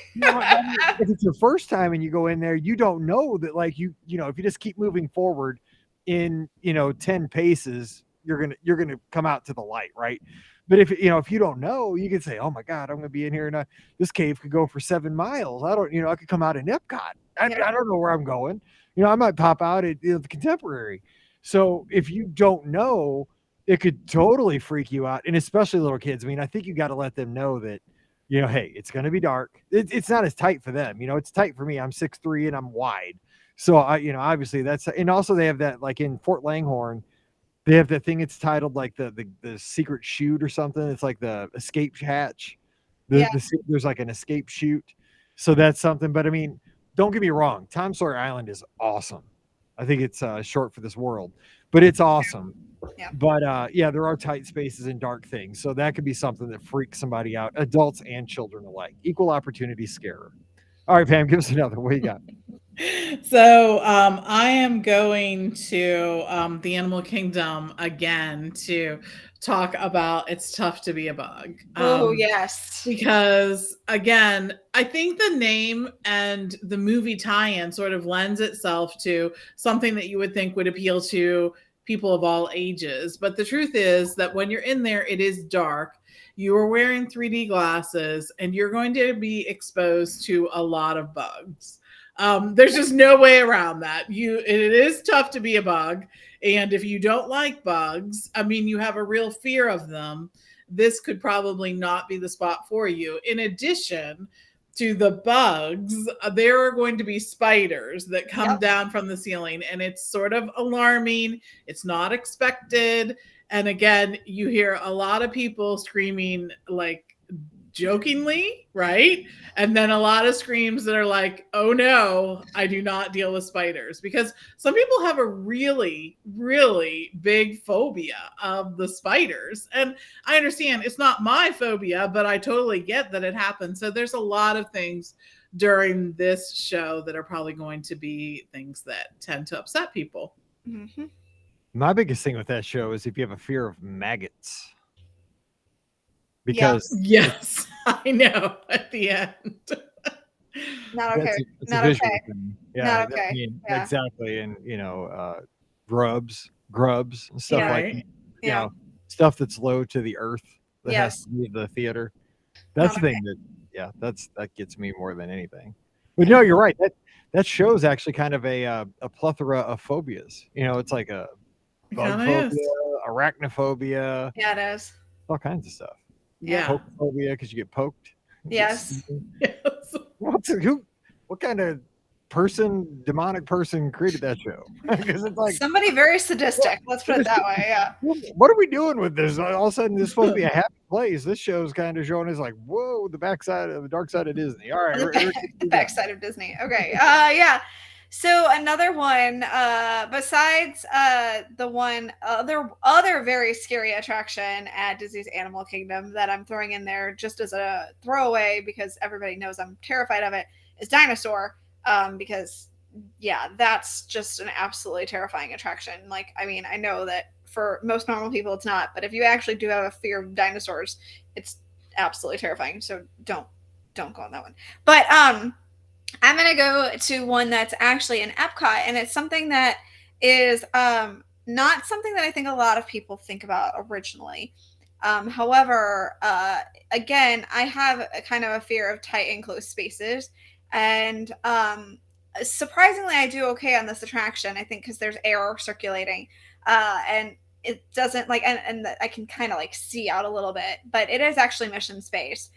if it's your first time and you go in there, you don't know that, like, you know, if you just keep moving forward in, 10 paces, you're gonna come out to the light, right? But if you don't know, you can say, oh my God, I'm gonna be in here and this cave could go for 7 miles. I could come out in Epcot. I don't know where I'm going. I might pop out at the Contemporary. So if you don't know, it could totally freak you out, and especially little kids. I mean, I think you got to let them know that, hey, it's going to be dark. It's not as tight for them. It's tight for me. I'm 6'3" and I'm wide. So obviously that's, and also they have that, like in Fort Langhorne, they have that thing. It's titled like the secret chute or something. It's like the escape hatch. There's like an escape chute. So that's something. But I mean, don't get me wrong. Tom Sawyer Island is awesome. I think it's short for this world, but it's awesome. Yeah. But there are tight spaces and dark things. So that could be something that freaks somebody out, adults and children alike. Equal opportunity scarer. All right, Pam, give us another. What you got? So I am going to the Animal Kingdom again to talk about It's Tough to Be a Bug. Oh, yes. Because again, I think the name and the movie tie-in sort of lends itself to something that you would think would appeal to people of all ages. But the truth is that when you're in there, it is dark. You are wearing 3D glasses and you're going to be exposed to a lot of bugs. There's just no way around that. It is tough to be a bug. And if you don't like bugs, I mean, you have a real fear of them, this could probably not be the spot for you. In addition to the bugs, there are going to be spiders that come down from the ceiling, and it's sort of alarming. It's not expected. And again, you hear a lot of people screaming, like, jokingly, right? And then a lot of screams that are like, oh no, I do not deal with spiders. Because some people have a really, really big phobia of the spiders. And I understand it's not my phobia, but I totally get that it happens. So there's a lot of things during this show that are probably going to be things that tend to upset people. Mm-hmm. My biggest thing with that show is if you have a fear of maggots. Because yes, I know at the end. Not okay. It's not a visual okay. thing. Yeah, Not okay. I mean, Yeah. exactly. And grubs and stuff like Yeah. stuff that's low to the earth that has Yes. to be the theater. That's Not the thing that gets me more than anything. But no, you're right. That show is actually kind of a plethora of phobias. It's like a bug phobia, arachnophobia. Yeah, it is. All kinds of stuff. Yeah. Poke phobia because you get poked. Yes. Yes. What kind of demonic person created that show? Because it's like somebody very sadistic. Let's put it that way. Yeah. What are we doing with this? All of a sudden, this is supposed to be a happy place. This show's kind of showing us like, whoa, the dark side of Disney. All right, the backside of Disney. Okay. Yeah. So another one, besides the one other very scary attraction at Disney's Animal Kingdom that I'm throwing in there just as a throwaway because everybody knows I'm terrified of it, is Dinosaur. Because that's just an absolutely terrifying attraction. Like, I mean, I know that for most normal people it's not, but if you actually do have a fear of dinosaurs, it's absolutely terrifying. So don't go on that one. But I'm going to go to one that's actually in Epcot, and it's something that is not something that I think a lot of people think about originally. However, again, I have a kind of a fear of tight enclosed spaces, and surprisingly, I do okay on this attraction, I think, because there's air circulating, and it doesn't and I can kind of see out a little bit, but it is actually Mission Space.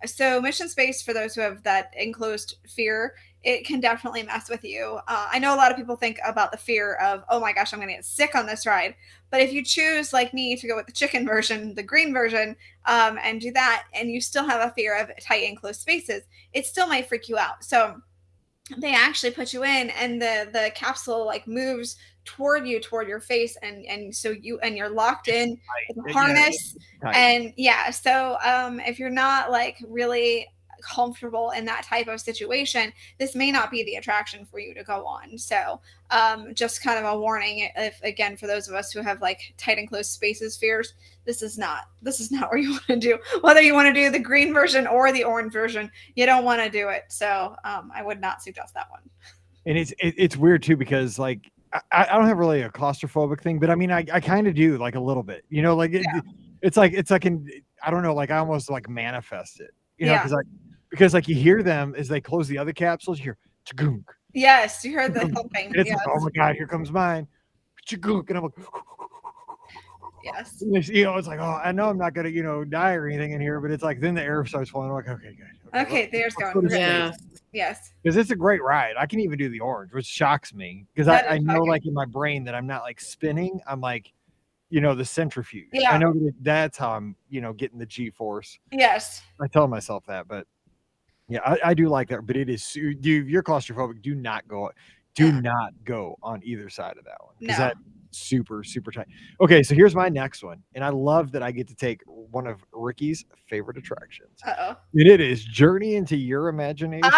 So Mission Space, for those who have that enclosed fear, it can definitely mess with you. I know a lot of people think about the fear of, oh my gosh, I'm going to get sick on this ride. But if you choose, like me, to go with the chicken version, the green version, and do that, and you still have a fear of tight and closed spaces, it still might freak you out. So they actually put you in, and the capsule like moves toward your face, and so you're locked in with a harness. And so if you're not like really comfortable in that type of situation, this may not be the attraction for you to go on. So just kind of a warning, if again, for those of us who have like tight and closed spaces fears, this is not where you want to do. Whether you want to do the green version or the orange version, you don't want to do it. So I would not suggest that one. And it's weird too, because like I don't have really a claustrophobic thing, but I mean I kind of do, like a little bit, you know, like it's like I don't know, like I almost like manifest it, you know, because like you hear them as they close the other capsules, you hear chagunk. Yes, you heard the thumping. It's like, oh my God, here comes mine. Chagunk. And I'm like, yes. You know, it's like, oh, I know I'm not gonna, you know, die or anything in here, but it's like then the air starts flowing. I'm like, okay, good. Okay, there's going. Yes. Because it's a great ride. I can even do the orange, which shocks me because I know like in my brain that I'm not like spinning. I'm like, you know, the centrifuge. Yeah. I know that's how I'm, you know, getting the G-force. Yes. I tell myself that, but yeah, I do like that. But it is, dude, you're claustrophobic. Do not go on either side of that one, because that's super, super tight. Okay, so here's my next one, and I love that I get to take one of Ricky's favorite attractions. And it is Journey into Your Imagination.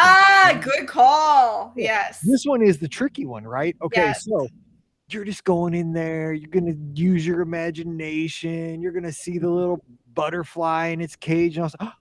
Good call. Yes. This one is the tricky one, right? Okay, so you're just going in there. You're going to use your imagination. You're going to see the little butterfly in its cage. And I was like, oh,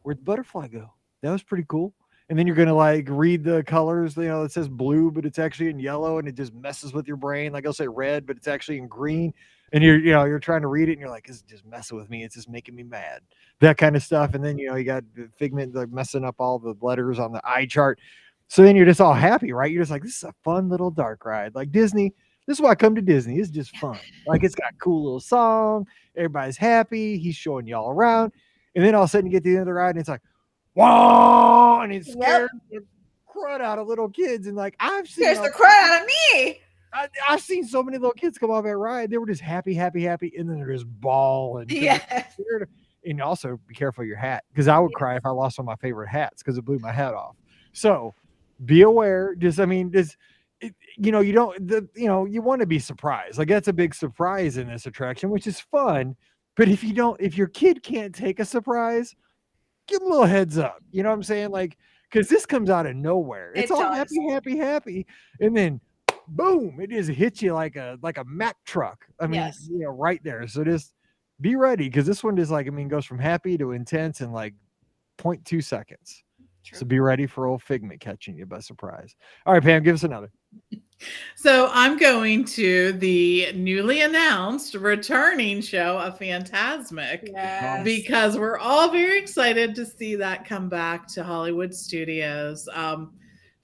where'd the butterfly go? That was pretty cool. And then you're going to like read the colors, you know, it says blue, but it's actually in yellow, and it just messes with your brain. Like I'll say red, but it's actually in green. And you're trying to read it and you're like, this is just messing with me. It's just making me mad. That kind of stuff. And then, you know, you got the Figment like messing up all the letters on the eye chart. So then you're just all happy, right? You're just like, this is a fun little dark ride. Like Disney, this is why I come to Disney. It's just fun. Like it's got a cool little song. Everybody's happy. He's showing you all around. And then all of a sudden you get to the end of the ride and it's like, whoa, and it scared the crud out of little kids. And like I've seen the crud out of me. I've seen so many little kids come off that ride. They were just happy, and then they're just bawling. And also be careful of your hat, because I would cry if I lost one of my favorite hats because it blew my hat off. So be aware. You want to be surprised. Like that's a big surprise in this attraction, which is fun. But if your kid can't take a surprise, give them a little heads up. You know what I'm saying? Like, because this comes out of nowhere. It's all happy. And then boom, it just hits you like a Mack truck. I mean, right there. So just be ready, because this one is like, goes from happy to intense in like 0.2 seconds. True. So be ready for old Figment catching you by surprise. All right, Pam, give us another. So I'm going to the newly announced returning show of Fantasmic, because we're all very excited to see that come back to Hollywood Studios.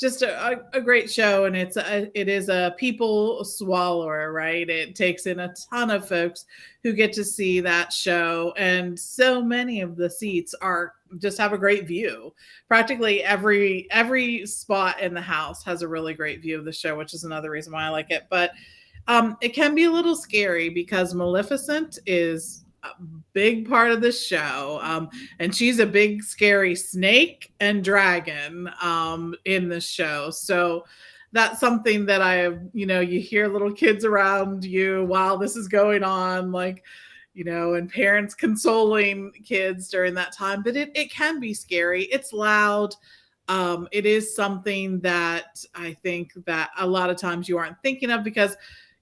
Just a great show, and it is a people swallower, right? It takes in a ton of folks who get to see that show, and so many of the seats just have a great view. Practically every spot in the house has a really great view of the show, which is another reason why I like it. But it can be a little scary, because Maleficent is a big part of the show, and she's a big scary snake and dragon in the show. So that's something that you hear little kids around you while this is going on, like, and parents consoling kids during that time. But it can be scary. It's loud. It is something that I think that a lot of times you aren't thinking of, because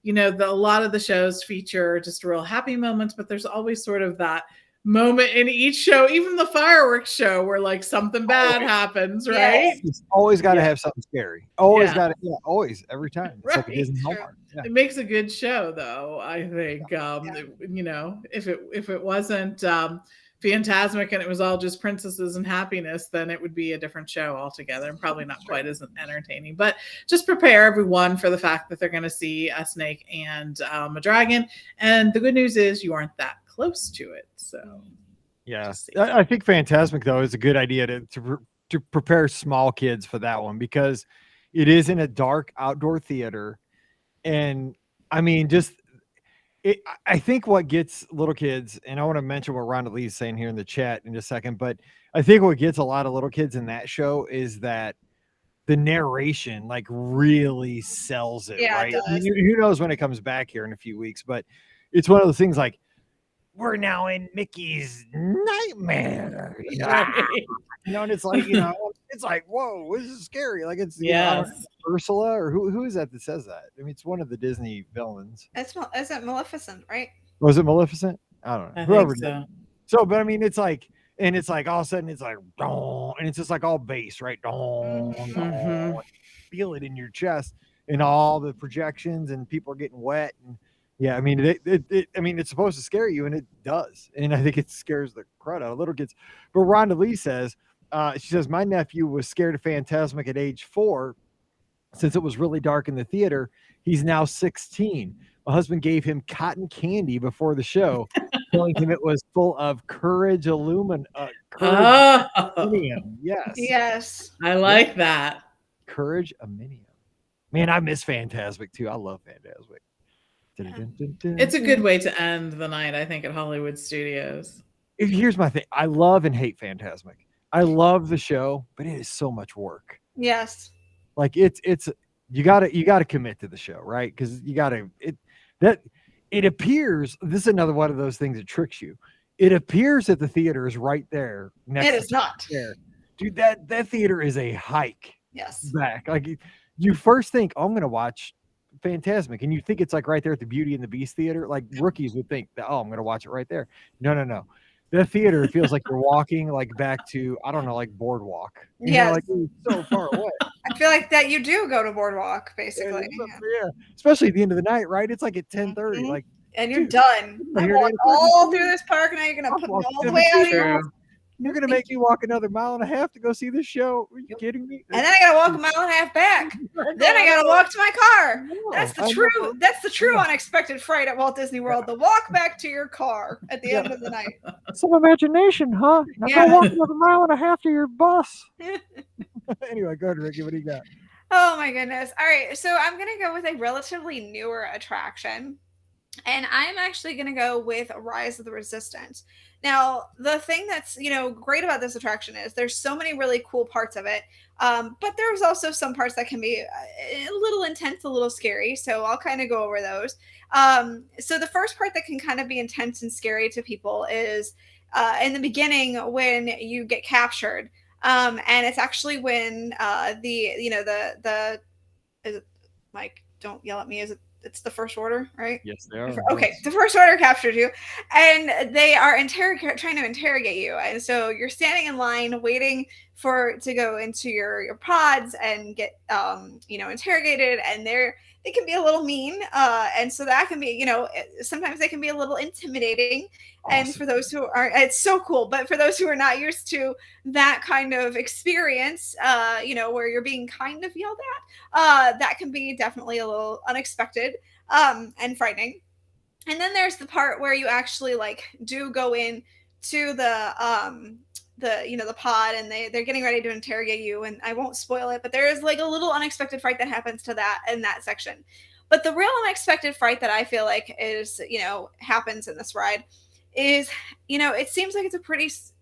a lot of the shows feature just real happy moments, but there's always sort of that moment in each show, even the fireworks show, where like something bad happens, right? It's always got to have something scary. Always got to, always, every time. It's like a Disney Hallmark. It makes a good show, though, I think. If it wasn't Fantasmic and it was all just princesses and happiness, then it would be a different show altogether, and probably not quite as entertaining. But just prepare everyone for the fact that they're going to see a snake and a dragon. And the good news is you aren't that close to it. So I think Fantasmic, though, is a good idea to to prepare small kids for that one, because it is in a dark outdoor theater. And I mean, I think what gets little kids, and I want to mention what Rhonda Lee's saying here in the chat in just a second, but I think what gets a lot of little kids in that show is that the narration like really sells it, Yeah, right? it does. Who knows when it comes back here in a few weeks, but it's one of those things like, we're now in Mickey's nightmare, Right. and it's like, it's like, whoa, this is scary. Like it's, I don't know, Yes. Ursula, or who is that says that? I mean, it's one of the Disney villains. Isn't Maleficent, right? Was it Maleficent? I don't know. I Whoever think did. so. So, but I mean, it's like, and it's like all of a sudden it's like, dong, and it's just like all bass, right? Dong, Mhm. dong. Feel it in your chest, and all the projections, and people are getting wet, and yeah, I mean, it's supposed to scare you, and it does, and I think it scares the crud out of little kids. But Rhonda Lee says, she says, my nephew was scared of Phantasmic at age 4, since it was really dark in the theater. He's now 16. My husband gave him cotton candy before the show, telling him it was full of courage aluminum. Oh, Yes. Yes. I like that. Courage Aminium. Man, I miss Phantasmic too. I love Phantasmic. It's a good way to end the night, I think, at Hollywood Studios. Here's my thing. I love and hate Phantasmic. I love the show, but it is so much work. Yes. Like it's you gotta commit to the show, right? Because it appears, this is another one of those things that tricks you. It appears that the theater is right there next. It is not. There, dude. That theater is a hike Yes. back. Like you first think, oh, I'm gonna watch Phantasmic, and you think it's like right there at the Beauty and the Beast theater. Like rookies would think that, oh, I'm gonna watch it right there. No. That theater feels like you're walking like back to, I don't know, like Boardwalk. Yes. Like it's so far away. I feel like that you do go to Boardwalk, basically. Yeah, especially at the end of the night, right? It's like at 10:30. Mhm. Like, And you're dude, done. I'm I here walked to- all through this park, and now you're gonna I'll put me walk all the to way the out of True. here. you're gonna make me walk another mile and a half to go see this show? Are you kidding me? And then I gotta walk a mile and a half back. Then I gotta walk to my car. That's the true. That's the true unexpected fright at Walt Disney World. The walk back to your car at the end of the night. Some imagination, huh? Now Yeah. go walk another mile and a half to your bus. Anyway, go ahead, Ricky. What do you got? Oh my goodness. All right. So I'm going to go with a relatively newer attraction. And I'm actually going to go with Rise of the Resistance. Now, the thing that's, great about this attraction is there's so many really cool parts of it. But there's also some parts that can be a little intense, a little scary. So I'll kind of go over those. So the first part that can kind of be intense and scary to people is in the beginning when you get captured. And it's actually when the is it, Mike, don't yell at me. It's the First Order, right? Yes, they are. Okay, the First Order captured you, and they are trying to interrogate you. And so you're standing in line waiting to go into your pods and get interrogated, and they can be a little mean, and so that can be sometimes they can be a little intimidating. Awesome. And for those who are, it's so cool. But for those who are not used to that kind of experience, where you're being kind of yelled at, that can be definitely a little unexpected and frightening. And then there's the part where you actually do go in to the pod, and they're getting ready to interrogate you, and I won't spoil it, but there is a little unexpected fright that happens to that in that section. But the real unexpected fright that I feel like is happens in this ride is it seems like it's a pretty it's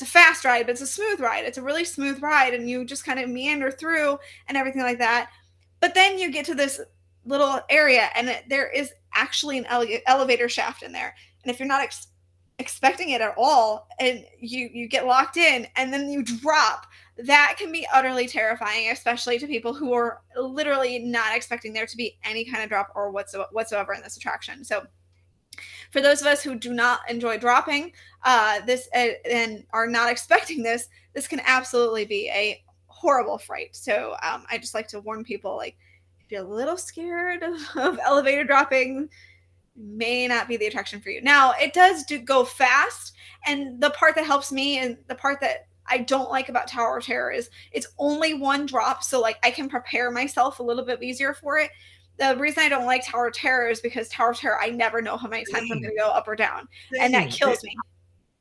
a fast ride, but it's a smooth ride. It's a really smooth ride, and you just kind of meander through and everything like that. But then you get to this little area, and there is actually an elevator shaft in there. And if you're not expecting it at all, and you get locked in, and then you drop, that can be utterly terrifying, especially to people who are literally not expecting there to be any kind of drop or whatsoever in this attraction. So for those of us who do not enjoy dropping this and are not expecting this can absolutely be a horrible fright. So I just like to warn people, if you're a little scared of elevator dropping, may not be the attraction for you. Now, it does go fast, and the part that helps me and the part that I don't like about Tower of Terror is it's only one drop, so I can prepare myself a little bit easier for it. The reason I don't like Tower of Terror is because Tower of Terror, I never know how many times I'm going to go up or down, and that kills me.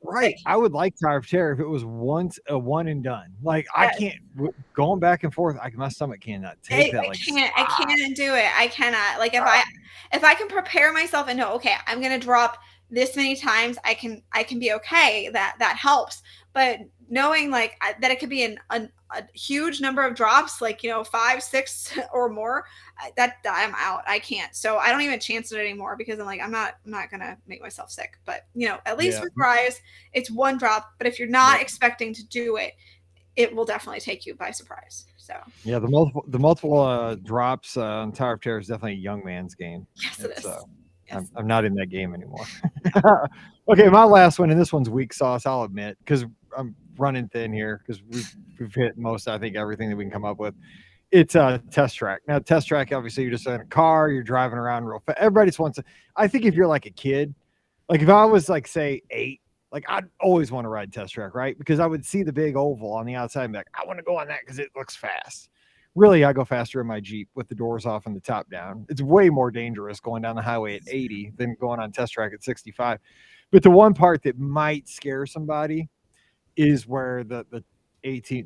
Right. I would like Tower of Terror if it was once a one and done. Like I Yes. can't going back and forth. My stomach cannot take that. Like I can't do it. I cannot. Like if I can prepare myself and know, okay, I'm gonna drop this many times, I can be okay. That helps. But knowing like that it could be a huge number of drops, like 5, 6 or more, that I'm out. I can't. So I don't even chance it anymore because I'm like I'm not gonna make myself sick. But at least with Rise, it's one drop. But if you're not expecting to do it, it will definitely take you by surprise. So yeah, the multiple drops on Tower of Terror is definitely a young man's game. yes, it is. Yes. I'm not in that game anymore. Okay, my last one, and this one's weak sauce, I'll admit, because I'm running thin here because we've hit most, I think, everything that we can come up with. It's a Test Track. Now, Test Track, obviously, you're just in a car, you're driving around real fast. Everybody just wants to. I think if you're like a kid, like if I was like, say, 8, like I'd always want to ride Test Track, right? Because I would see the big oval on the outside and be like, I want to go on that because it looks fast. Really, I go faster in my Jeep with the doors off and the top down. It's way more dangerous going down the highway at 80 than going on Test Track at 65. But the one part that might scare somebody is where the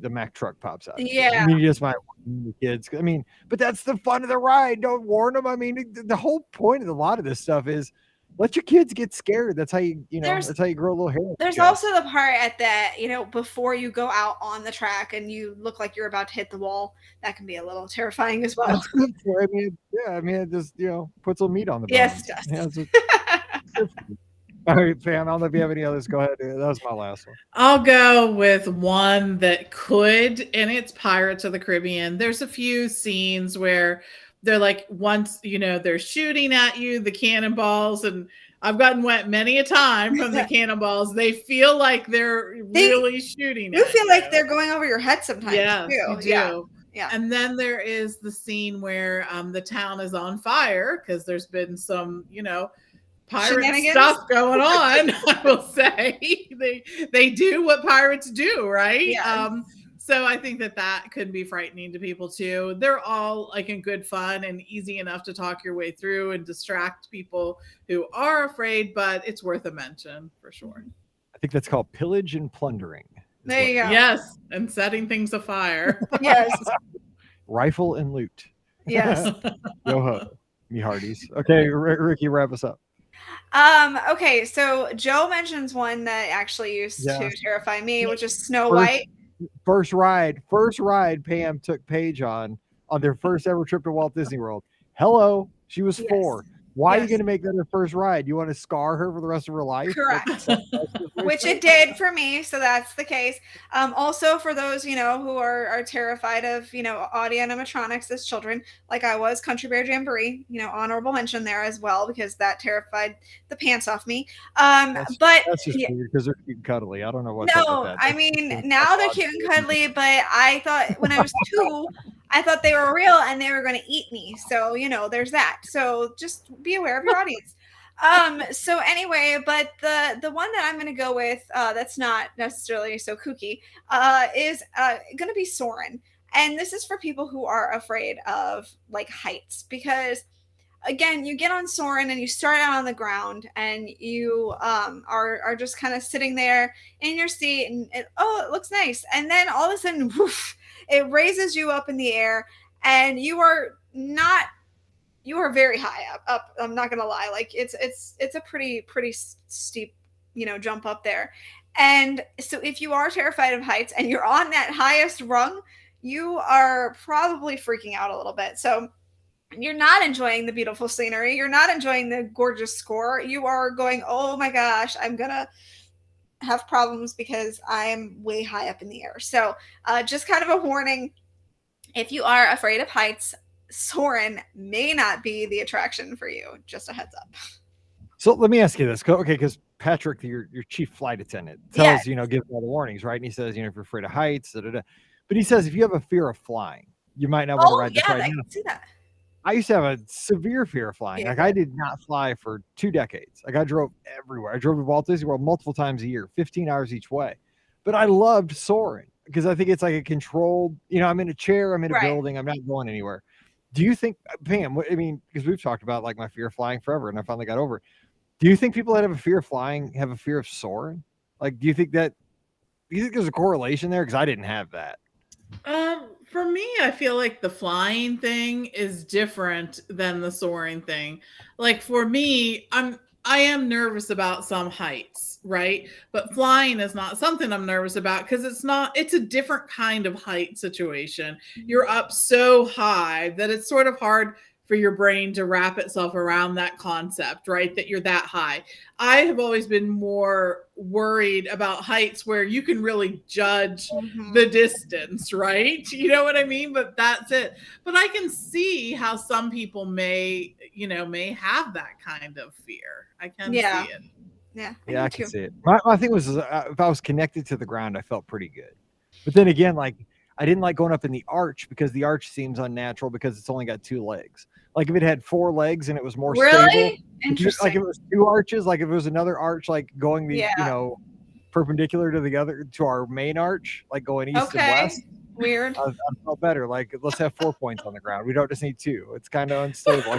Mack truck pops out. Yeah. I mean, you just might warn the kids. I mean, but that's the fun of the ride. Don't warn them. I mean, the whole point of a lot of this stuff is let your kids get scared. That's how that's how you grow a little hair. There's also the part at that, before you go out on the track and you look like you're about to hit the wall. That can be a little terrifying as well. That's good for, it just, puts a little meat on the bone. Yes, it does. Yeah, all right, Pam, I don't know if you have any others. Go ahead. That was my last one. I'll go with one that could, and it's Pirates of the Caribbean. There's a few scenes where they're like, once, they're shooting at you, the cannonballs, and I've gotten wet many a time from the cannonballs. They feel like they're really shooting. You feel like they're going over your head sometimes. Yes, too. you do. Yeah. And then there is the scene where the town is on fire because there's been some, pirate stuff going on. I will say they do what pirates do, right? Yeah. So I think that could be frightening to people too. They're all like in good fun and easy enough to talk your way through and distract people who are afraid, but it's worth a mention for sure. I think that's called pillage and plundering. There you go. Yes, and setting things afire. Yes. Rifle and loot. Yes. Yo-ho, me hearties. Okay, Ricky, wrap us up. Okay, so Joe mentions one that actually used to terrify me, which is Snow White. First ride Pam took Paige on their first ever trip to Walt Disney World. Hello, she was 4. Why are you going to make that her first ride? You want to scar her for the rest of her life? Correct. Which it did for me, so that's the case. Also for those, who are terrified of, audio animatronics as children, like I was, Country Bear Jamboree, honorable mention there as well, because that terrified the pants off me. That's just weird because they're cute and cuddly. I don't know what. No, I mean, now they're cute and cuddly, but I thought when I was 2, I thought they were real and they were going to eat me. So, there's that. So just be aware of your audience. So anyway, but the one that I'm going to go with, that's not necessarily so kooky, is going to be Soarin'. And this is for people who are afraid of like heights, because again, you get on Soarin' and you start out on the ground and you are just kind of sitting there in your seat and it looks nice. And then all of a sudden, woof, it raises you up in the air and you are very high up. I'm not going to lie. Like it's a pretty steep, jump up there. And so if you are terrified of heights and you're on that highest rung, you are probably freaking out a little bit. So you're not enjoying the beautiful scenery. You're not enjoying the gorgeous score. You are going, oh my gosh, I'm going to have problems because I'm way high up in the air. So just kind of a warning, if you are afraid of heights, Soarin' may not be the attraction for you. Just a heads up. So let me ask you this. Okay, because Patrick, your chief flight attendant, tells, gives all the warnings, right? And he says, if you're afraid of heights, but he says if you have a fear of flying, you might not want to ride this ride. I can see that. I used to have a severe fear of flying. Like I did not fly for 2 decades. Like I drove everywhere. I drove to Walt Disney World multiple times a year, 15 hours each way. But I loved soaring because I think it's like a controlled, I'm in a chair, I'm in a building, I'm not going anywhere. Do you think, Pam, because we've talked about like my fear of flying forever and I finally got over it. Do you think people that have a fear of flying have a fear of soaring? Like, do you think there's a correlation there? Because I didn't have that. For me, I feel like the flying thing is different than the soaring thing. Like for me, I am nervous about some heights, right? But flying is not something I'm nervous about because it's a different kind of height situation. You're up so high that it's sort of hard for your brain to wrap itself around that concept, right? That you're that high. I have always been more worried about heights where you can really judge the distance, right? You know what I mean? But that's it. But I can see how some people may have that kind of fear. I can see it. Yeah. I can see it. My thing was, if I was connected to the ground, I felt pretty good. But then again, like, I didn't like going up in the arch because the arch seems unnatural because it's only got 2 legs. Like if it had 4 legs and it was more stable. Interesting. Like if it was 2 arches, like if it was another arch, like going perpendicular to our main arch, like going east and west. Weird. I felt better. Like, let's have 4 points on the ground. We don't just need 2. It's kind of unstable.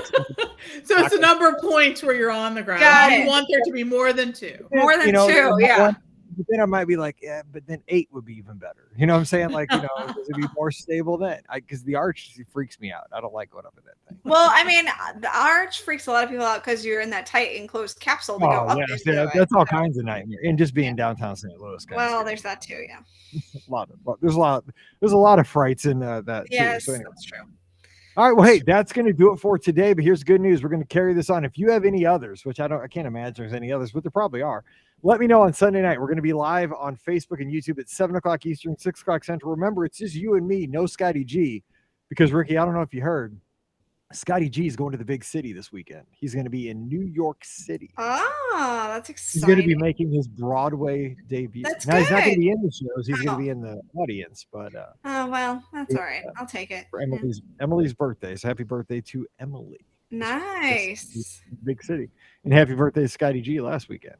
So it's a number of points where you're on the ground. You want there to be more than 2. More than 2, yeah. But then I might be like, yeah, but then 8 would be even better. You know what I'm saying? Like, does it be more stable then? Because the arch freaks me out. I don't like going up in that thing. Well, I mean, the arch freaks a lot of people out because you're in that tight enclosed capsule to go up into that's all kinds of nightmare. And just being downtown St. Louis. Well, there's that too, yeah. There's a lot of frights in that yes, too. So anyway. That's true. All right, well, hey, that's going to do it for today. But here's good news: we're going to carry this on. If you have any others, which I can't imagine there's any others, but there probably are. Let me know on Sunday night. We're going to be live on Facebook and YouTube at 7:00 Eastern, 6:00 Central. Remember, it's just you and me, no Scotty G, because Ricky, I don't know if you heard, Scotty G is going to the big city this weekend. He's going to be in New York City. Ah, that's exciting. He's going to be making his Broadway debut. That's now, good. He's not going to be in the shows. He's going to be in the audience. But oh, well, that's all right. I'll take it. For Emily's birthday. So happy birthday to Emily. Nice. Big city. And happy birthday to Scotty G last weekend.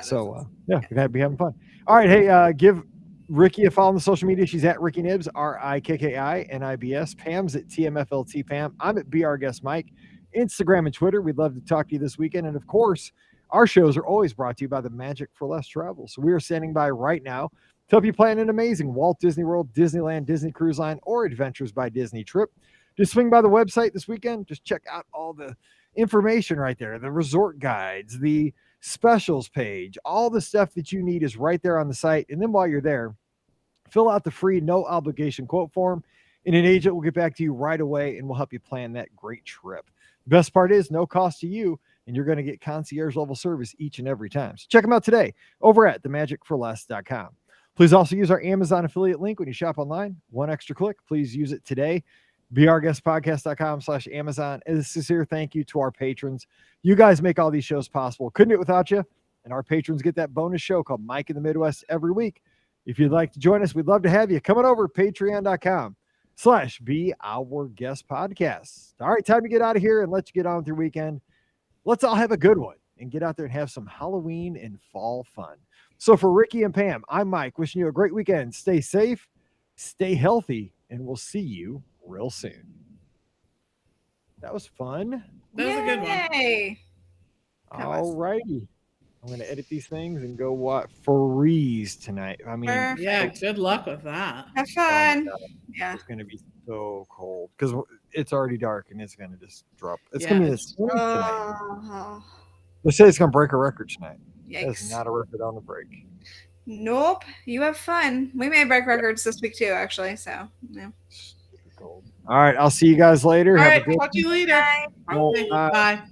So, we're going to be having fun. All right. Hey, give Ricky a follow on the social media. She's at Ricky Nibs, RIKKINIBS. Pam's at TMFLT Pam. I'm at Our Guest Mike. Instagram and Twitter. We'd love to talk to you this weekend. And, of course, our shows are always brought to you by the Magic for Less Travel. So we are standing by right now to help you plan an amazing Walt Disney World, Disneyland, Disney Cruise Line, or Adventures by Disney trip. Just swing by the website this weekend. Just check out all the information right there, the resort guides, the specials page, all the stuff that you need is right there on the site. And then while you're there, fill out the free no obligation quote form, and an agent will get back to you right away and will help you plan that great trip. The best part is no cost to you, and you're going to get concierge level service each and every time. So check them out today over at themagicforless.com. Please also use our Amazon affiliate link when you shop online. One extra click. Please use it today. BeOurGuestPodcast.com/Amazon. And a sincere thank you to our patrons. You guys make all these shows possible. Couldn't do it without you. And our patrons get that bonus show called Mike in the Midwest every week. If you'd like to join us, we'd love to have you. Come on over to patreon.com/BeOurGuestPodcast. All right, time to get out of here and let you get on with your weekend. Let's all have a good one and get out there and have some Halloween and fall fun. So for Ricky and Pam, I'm Mike, wishing you a great weekend. Stay safe, stay healthy, and we'll see you real soon. That was fun. That was a good one. All righty. I'm going to edit these things and go freeze tonight. I mean, yeah, good luck with that. Have fun. Yeah. It's going to be so cold because it's already dark and it's going to just drop. It's going to be this tonight. They say it's going to break a record tonight. It's not a record on the break. Nope. You have fun. We may break records this week too, actually. So, yeah. Cold. All right. I'll see you guys later. All right. Talk to you later. Bye. Bye.